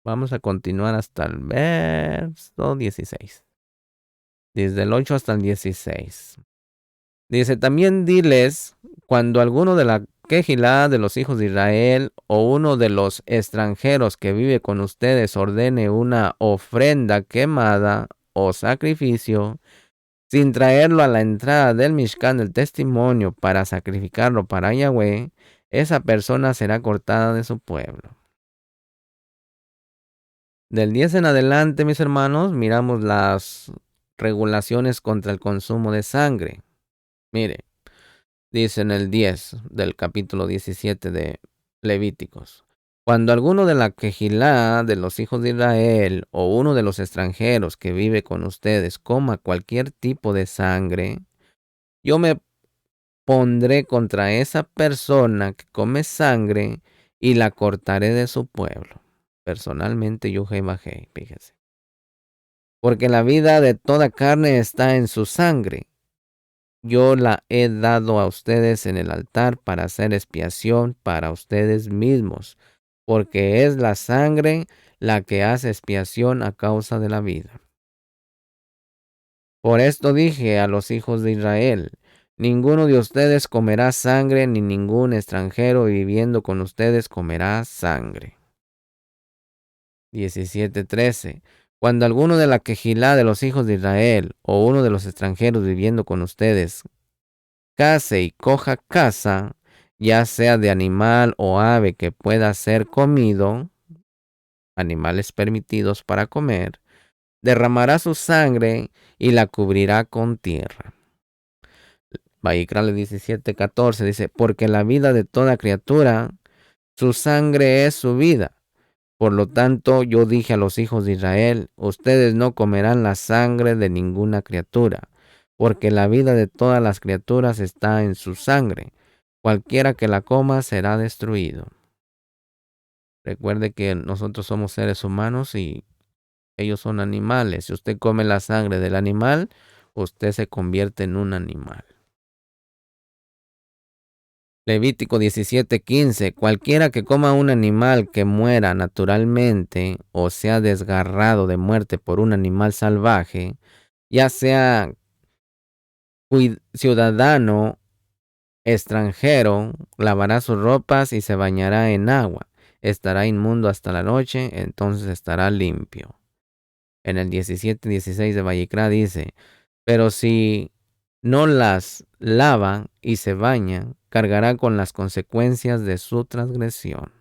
Vamos a continuar hasta el verso 16. Desde el 8 hasta el 16. Dice, también diles, cuando alguno de la quejilá de los hijos de Israel o uno de los extranjeros que vive con ustedes ordene una ofrenda quemada o sacrificio, sin traerlo a la entrada del Mishkan del testimonio para sacrificarlo para Yahweh, esa persona será cortada de su pueblo. Del 10 en adelante, mis hermanos, miramos las regulaciones contra el consumo de sangre. Mire, dice en el 10 del capítulo 17 de Levíticos. Cuando alguno de la quejilá de los hijos de Israel o uno de los extranjeros que vive con ustedes coma cualquier tipo de sangre, yo me pondré contra esa persona que come sangre y la cortaré de su pueblo. Personalmente yo Jebajé, fíjese. Porque la vida de toda carne está en su sangre. Yo la he dado a ustedes en el altar para hacer expiación para ustedes mismos, porque es la sangre la que hace expiación a causa de la vida. Por esto dije a los hijos de Israel, ninguno de ustedes comerá sangre, ni ningún extranjero viviendo con ustedes comerá sangre. 17:13. Cuando alguno de la quejilá de los hijos de Israel o uno de los extranjeros viviendo con ustedes case y coja caza, ya sea de animal o ave que pueda ser comido, animales permitidos para comer, derramará su sangre y la cubrirá con tierra. Vayikra 17:14 dice, porque la vida de toda criatura, su sangre es su vida. Por lo tanto, yo dije a los hijos de Israel, ustedes no comerán la sangre de ninguna criatura, porque la vida de todas las criaturas está en su sangre. Cualquiera que la coma será destruido. Recuerde que nosotros somos seres humanos y ellos son animales. Si usted come la sangre del animal, usted se convierte en un animal. Levítico 17:15. Cualquiera que coma un animal que muera naturalmente o sea desgarrado de muerte por un animal salvaje, ya sea ciudadano, extranjero, lavará sus ropas y se bañará en agua. Estará inmundo hasta la noche, entonces estará limpio. En el 17:16 de Vayikra dice, pero si no las lava y se baña, cargará con las consecuencias de su transgresión.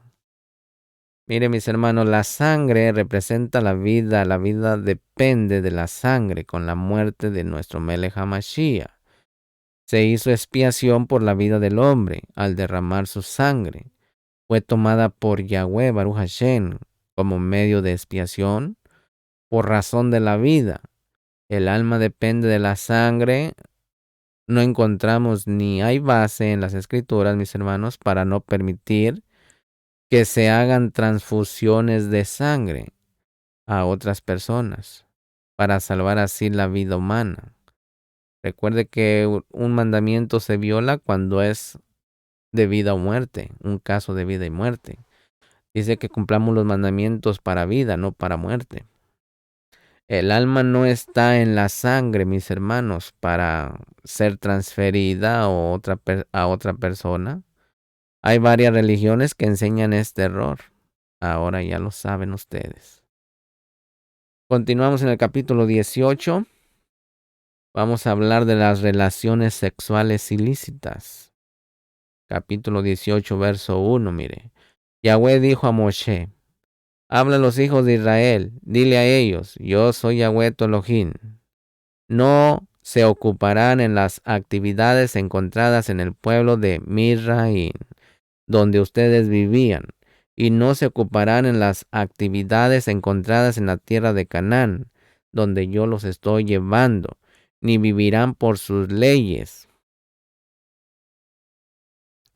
Mire, mis hermanos, la sangre representa la vida depende de la sangre con la muerte de nuestro Melech HaMashiach. Se hizo expiación por la vida del hombre al derramar su sangre. Fue tomada por Yahweh Baruch Hashem como medio de expiación por razón de la vida. El alma depende de la sangre. No encontramos ni hay base en las escrituras, mis hermanos, para no permitir que se hagan transfusiones de sangre a otras personas para salvar así la vida humana. Recuerde que un mandamiento se viola cuando es de vida o muerte, un caso de vida y muerte. Dice que cumplamos los mandamientos para vida, no para muerte. El alma no está en la sangre, mis hermanos, para ser transferida a otra persona. Hay varias religiones que enseñan este error. Ahora ya lo saben ustedes. Continuamos en el capítulo 18. Vamos a hablar de las relaciones sexuales ilícitas. Capítulo 18, verso 1, mire. Yahweh dijo a Moshe, habla a los hijos de Israel, dile a ellos, yo soy Yahweh tu Elohim. No se ocuparán en las actividades encontradas en el pueblo de Misraim, donde ustedes vivían, y no se ocuparán en las actividades encontradas en la tierra de Canaán, donde yo los estoy llevando, ni vivirán por sus leyes.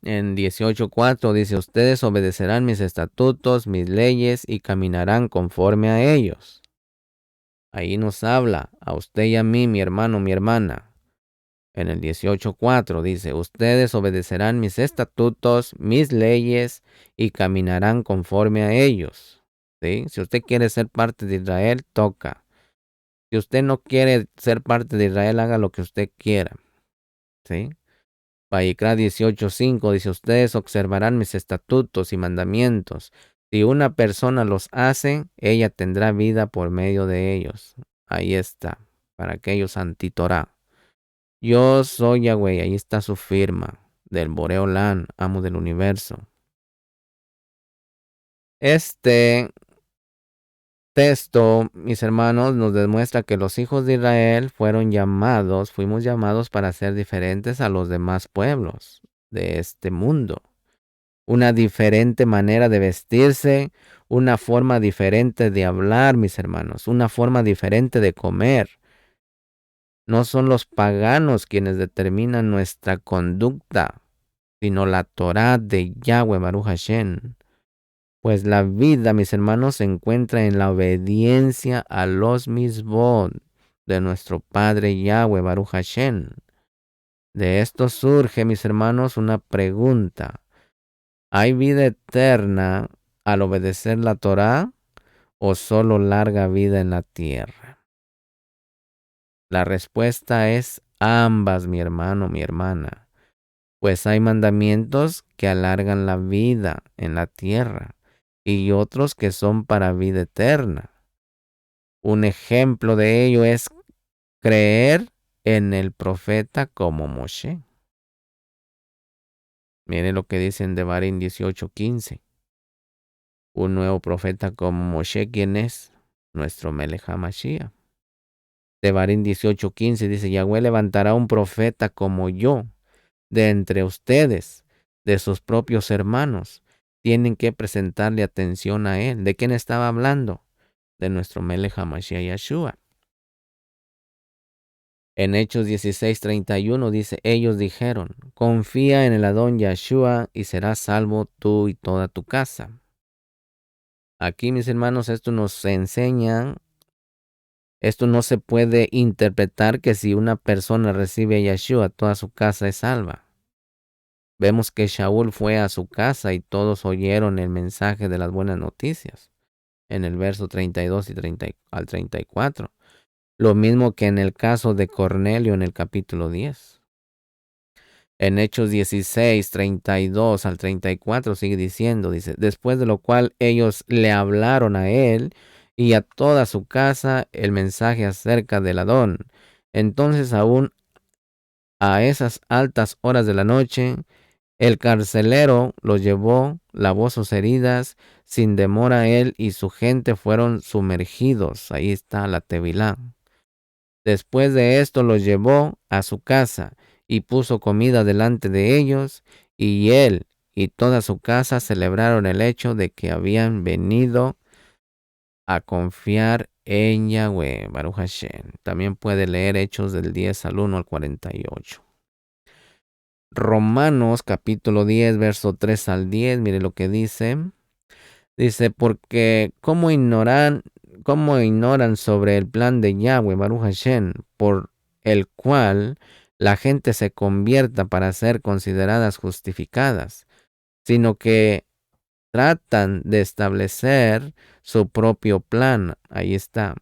En 18:4 dice, ustedes obedecerán mis estatutos, mis leyes, y caminarán conforme a ellos. Ahí nos habla a usted y a mí, mi hermano, mi hermana. En el 18:4 dice, ustedes obedecerán mis estatutos, mis leyes, y caminarán conforme a ellos. ¿sí? Si usted quiere ser parte de Israel, toca. Si usted no quiere ser parte de Israel, haga lo que usted quiera, ¿sí? Vayikra 18:5 dice, ustedes observarán mis estatutos y mandamientos. Si una persona los hace, ella tendrá vida por medio de ellos. Ahí está, para aquellos anti-Torah. Yo soy Yahweh, ahí está su firma, del Boreolán, amo del universo. Este texto, mis hermanos, nos demuestra que los hijos de Israel fuimos llamados para ser diferentes a los demás pueblos de este mundo. Una diferente manera de vestirse, una forma diferente de hablar, mis hermanos, una forma diferente de comer. No son los paganos quienes determinan nuestra conducta, sino la Torah de Yahweh Baruch Hashem. Pues la vida, mis hermanos, se encuentra en la obediencia a los misbod de nuestro Padre Yahweh Baruch Hashem. De esto surge, mis hermanos, una pregunta. ¿Hay vida eterna al obedecer la Torah o solo larga vida en la tierra? La respuesta es ambas, mi hermano, mi hermana. Pues hay mandamientos que alargan la vida en la tierra y otros que son para vida eterna. Un ejemplo de ello es creer en el profeta como Moshe. Mire lo que dice en Devarim 18:15. Un nuevo profeta como Moshe, ¿quién es? Nuestro Melech HaMashiach. Devarim 18:15 dice, Yahweh levantará un profeta como yo de entre ustedes, de sus propios hermanos. Tienen que presentarle atención a él. ¿De quién estaba hablando? De nuestro Melech HaMashiach Yeshua. En Hechos 16:31 dice, ellos dijeron, confía en el Adón Yeshua y serás salvo tú y toda tu casa. Aquí, mis hermanos, esto nos enseña, esto no se puede interpretar que si una persona recibe a Yeshua, toda su casa es salva. Vemos que Shaul fue a su casa y todos oyeron el mensaje de las buenas noticias, en el verso 32 al 34. Lo mismo que en el caso de Cornelio en el capítulo 10. En Hechos 16:32 al 34 sigue diciendo, dice, después de lo cual ellos le hablaron a él y a toda su casa el mensaje acerca del Adón. Entonces aún a esas altas horas de la noche, el carcelero los llevó, lavó sus heridas, sin demora él y su gente fueron sumergidos. Ahí está la Tevilá. Después de esto los llevó a su casa y puso comida delante de ellos, y él y toda su casa celebraron el hecho de que habían venido a confiar en Yahweh, Baruch Hashem. También puede leer Hechos del 10 al 1 al 48. Romanos capítulo 10, verso 3 al 10, mire lo que dice. Dice, porque ¿cómo ignoran sobre el plan de Yahweh, Baruch Hashem, por el cual la gente se convierta para ser consideradas justificadas, sino que tratan de establecer su propio plan? Ahí está.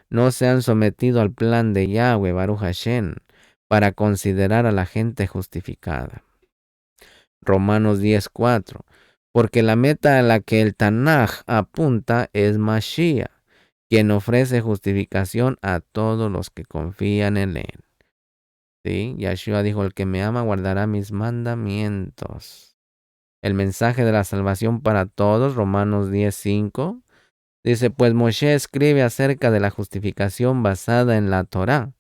No se han sometido al plan de Yahweh, Baruch Hashem, para considerar a la gente justificada. Romanos 10:4. Porque la meta a la que el Tanaj apunta es Mashiach, quien ofrece justificación a todos los que confían en él. ¿Sí? Yeshua dijo, el que me ama guardará mis mandamientos. El mensaje de la salvación para todos, Romanos 10:5, dice, pues Moshe escribe acerca de la justificación basada en la Torá,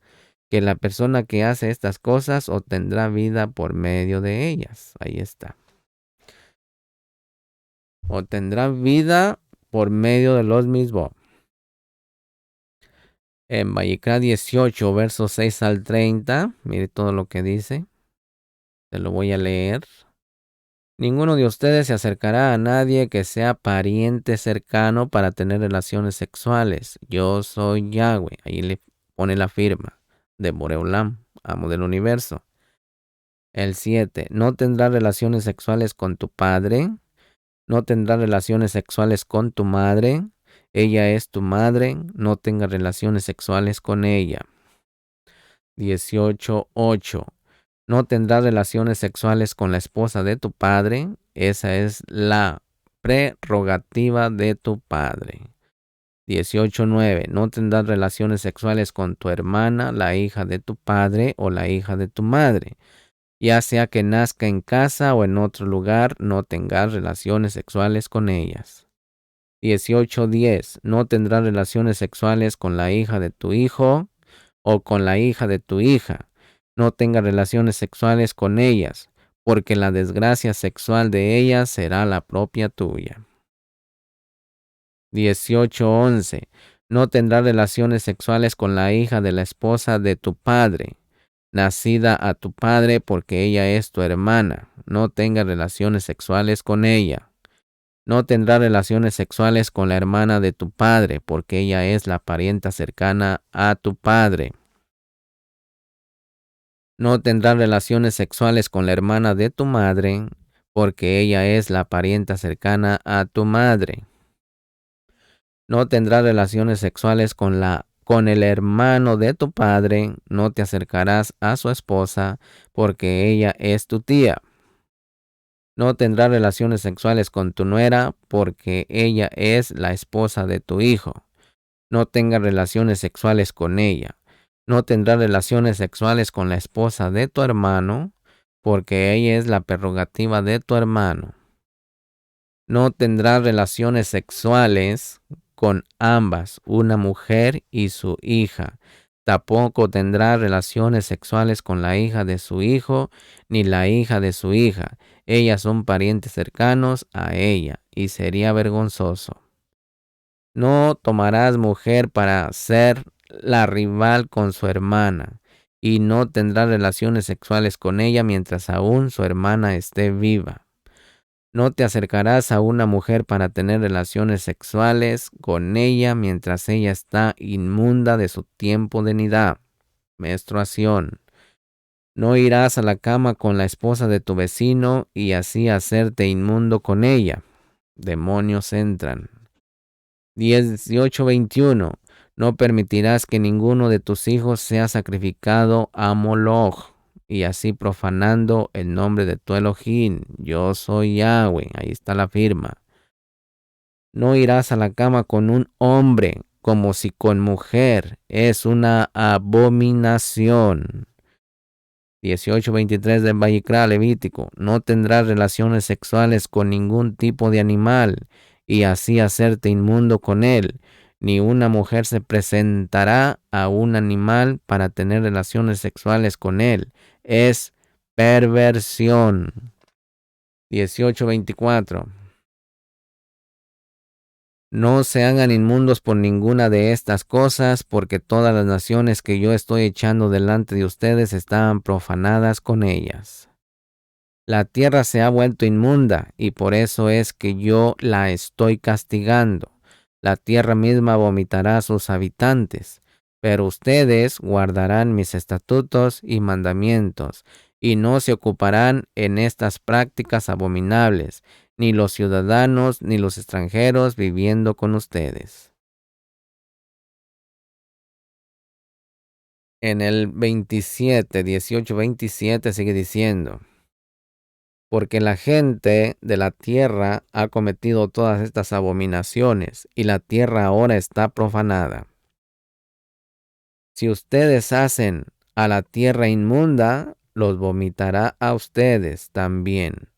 que la persona que hace estas cosas obtendrá vida por medio de ellas. Ahí está. Obtendrá vida por medio de los mismos. En Vayikra 18, versos 6 al 30, mire todo lo que dice. Se lo voy a leer. Ninguno de ustedes se acercará a nadie que sea pariente cercano para tener relaciones sexuales. Yo soy Yahweh. Ahí le pone la firma de Boreolam, amo del universo. El 7. No tendrás relaciones sexuales con tu padre. No tendrás relaciones sexuales con tu madre. ella es tu madre, no tengas relaciones sexuales con ella. 18:8. No tendrás relaciones sexuales con la esposa de tu padre, esa es la prerrogativa de tu padre. 18:9. No tendrás relaciones sexuales con tu hermana, la hija de tu padre o la hija de tu madre. Ya sea que nazca en casa o en otro lugar, no tengas relaciones sexuales con ellas. 18:10. No tendrás relaciones sexuales con la hija de tu hijo o con la hija de tu hija. No tengas relaciones sexuales con ellas, porque la desgracia sexual de ellas será la propia tuya. 18:11. No tendrás relaciones sexuales con la hija de la esposa de tu padre, nacida a tu padre, porque ella es tu hermana. No tengas relaciones sexuales con ella. No tendrás relaciones sexuales con la hermana de tu padre, porque ella es la parienta cercana a tu padre. No tendrás relaciones sexuales con la hermana de tu madre, porque ella es la parienta cercana a tu madre. No tendrás relaciones sexuales con el hermano de tu padre, no te acercarás a su esposa, porque ella es tu tía. No tendrás relaciones sexuales con tu nuera, porque ella es la esposa de tu hijo. No tengas relaciones sexuales con ella. No tendrás relaciones sexuales con la esposa de tu hermano, porque ella es la prerrogativa de tu hermano. No tendrás relaciones sexuales con ambas, una mujer y su hija. Tampoco tendrá relaciones sexuales con la hija de su hijo ni la hija de su hija. Ellas son parientes cercanos a ella y sería vergonzoso. No tomarás mujer para ser la rival con su hermana, y no tendrás relaciones sexuales con ella mientras aún su hermana esté viva. No te acercarás a una mujer para tener relaciones sexuales con ella mientras ella está inmunda de su tiempo de nidad, menstruación. No irás a la cama con la esposa de tu vecino y así hacerte inmundo con ella. Demonios entran. 18:21. No permitirás que ninguno de tus hijos sea sacrificado a Moloch, y así profanando el nombre de tu Elohim. Yo soy Yahweh. Ahí está la firma. No irás a la cama con un hombre como si con mujer. Es una abominación. 18:23 del Vayikra Levítico. No tendrás relaciones sexuales con ningún tipo de animal y así hacerte inmundo con él. Ni una mujer se presentará a un animal para tener relaciones sexuales con él. Es perversión. 18:24. No se hagan inmundos por ninguna de estas cosas, porque todas las naciones que yo estoy echando delante de ustedes estaban profanadas con ellas. La tierra se ha vuelto inmunda y por eso es que yo la estoy castigando. La tierra misma vomitará a sus habitantes, pero ustedes guardarán mis estatutos y mandamientos y no se ocuparán en estas prácticas abominables, ni los ciudadanos ni los extranjeros viviendo con ustedes. En el 18:27 sigue diciendo: porque la gente de la tierra ha cometido todas estas abominaciones, y la tierra ahora está profanada. Si ustedes hacen a la tierra inmunda, los vomitará a ustedes también,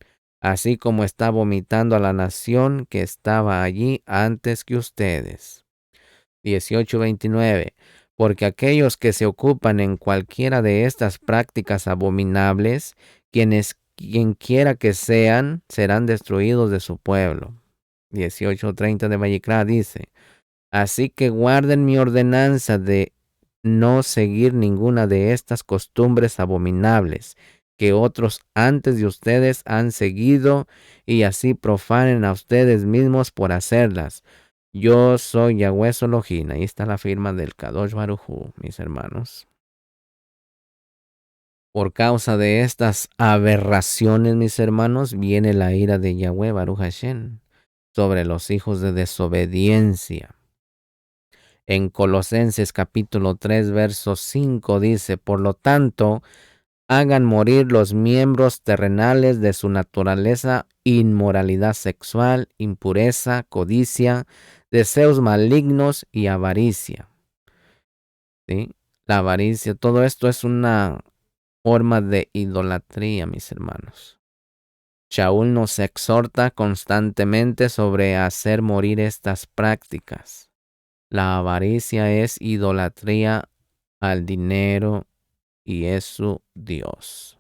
así como está vomitando a la nación que estaba allí antes que ustedes. 18:29. Porque aquellos que se ocupan en cualquiera de estas prácticas abominables, quien quiera que sean, serán destruidos de su pueblo. 18:30 de Vayikra dice: así que guarden mi ordenanza de no seguir ninguna de estas costumbres abominables que otros antes de ustedes han seguido, y así profanen a ustedes mismos por hacerlas. Yo soy Yahweh Elohim. Ahí está la firma del Kadosh Baruj Hu, mis hermanos. Por causa de estas aberraciones, mis hermanos, viene la ira de Yahweh Baruch Hashem sobre los hijos de desobediencia. En Colosenses capítulo 3, verso 5 dice, por lo tanto, hagan morir los miembros terrenales de su naturaleza: inmoralidad sexual, impureza, codicia, deseos malignos y avaricia. ¿Sí? La avaricia, todo esto es una forma de idolatría, mis hermanos. Shaul nos exhorta constantemente sobre hacer morir estas prácticas. La avaricia es idolatría al dinero y es su Dios.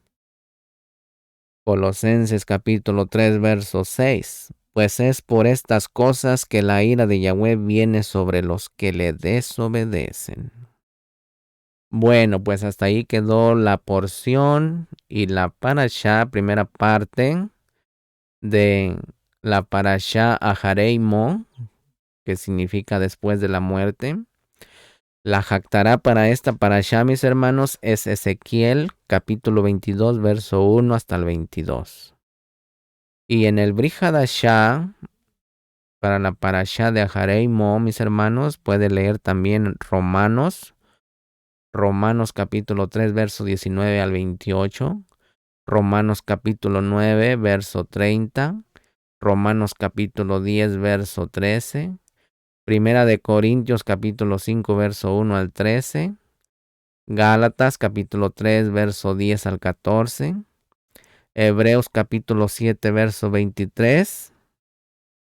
Colosenses capítulo 3, verso 6. Pues es por estas cosas que la ira de Yahweh viene sobre los que le desobedecen. Bueno, pues hasta ahí quedó la porción y la parashá, primera parte de la parashá Aharei Mo, que significa después de la muerte. La jactará para esta parashá, mis hermanos, es Ezequiel capítulo 22, verso 1 hasta el 22. Y en el Brit Hadashah, para la parashá de Aharei Mo, mis hermanos, puede leer también Romanos capítulo 3, verso 19 al 28. Romanos capítulo 9, verso 30. Romanos capítulo 10, verso 13. Primera de Corintios capítulo 5, verso 1 al 13. Gálatas capítulo 3, verso 10 al 14. Hebreos capítulo 7, verso 23.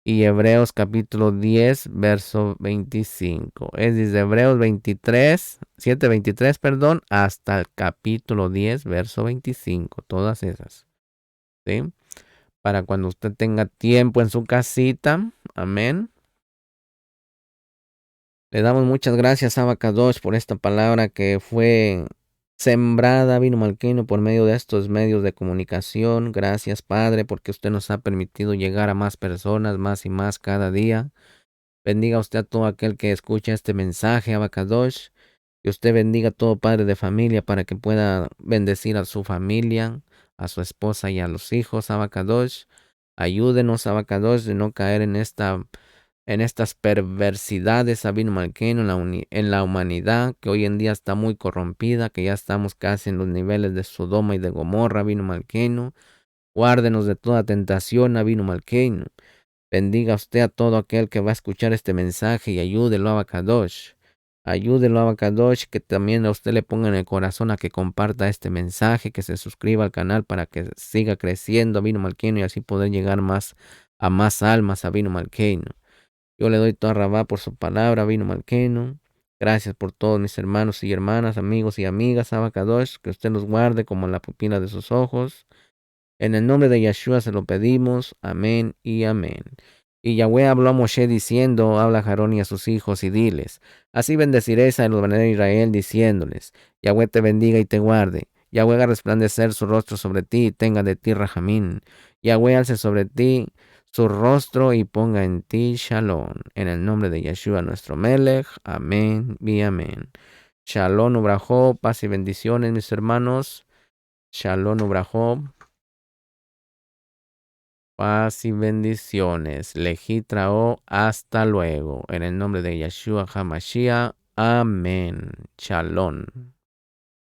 Y Hebreos capítulo 10, verso 25. Es desde Hebreos 23, 7, 23, perdón, hasta el capítulo 10, verso 25. Todas esas. ¿Sí? Para cuando usted tenga tiempo en su casita. Amén. Le damos muchas gracias a Abacadosh por esta palabra que fue sembrada, vino Malquino, por medio de estos medios de comunicación. Gracias, Padre, porque usted nos ha permitido llegar a más personas, más y más cada día. Bendiga usted a todo aquel que escucha este mensaje, Abacadosh. Que usted bendiga a todo padre de familia para que pueda bendecir a su familia, a su esposa y a los hijos, Abacadosh. Ayúdenos, Abacadosh, de no caer en estas perversidades, Sabino Malqueno, en la humanidad, que hoy en día está muy corrompida, que ya estamos casi en los niveles de Sodoma y de Gomorra, Sabino Malqueno. Guárdenos de toda tentación, Sabino Malqueno. Bendiga usted a todo aquel que va a escuchar este mensaje y ayúdelo a Abacadosh. Ayúdelo a Abacadosh, que también a usted le ponga en el corazón a que comparta este mensaje, que se suscriba al canal para que siga creciendo, Sabino Malqueno, y así poder llegar a más almas, Sabino Malqueno. Yo le doy toda Rabá por su palabra, vino Malqueno. Gracias por todos mis hermanos y hermanas, amigos y amigas, Abacadosh, que usted los guarde como la pupila de sus ojos. En el nombre de Yeshua se lo pedimos. Amén y amén. Y Yahweh habló a Moshe diciendo, habla a Aarón y a sus hijos y diles, así bendeciréis a los varones de Israel diciéndoles, Yahweh te bendiga y te guarde. Yahweh haga resplandecer su rostro sobre ti y tenga de ti rajamín. Yahweh alce sobre ti su rostro y ponga en ti shalom. En el nombre de Yeshua nuestro Melech. Amén y amén. Shalom ubrajó, paz y bendiciones, mis hermanos. Shalom ubrajó. Paz y bendiciones. Legitrao, hasta luego. En el nombre de Yeshua HaMashiach. Amén. Shalom.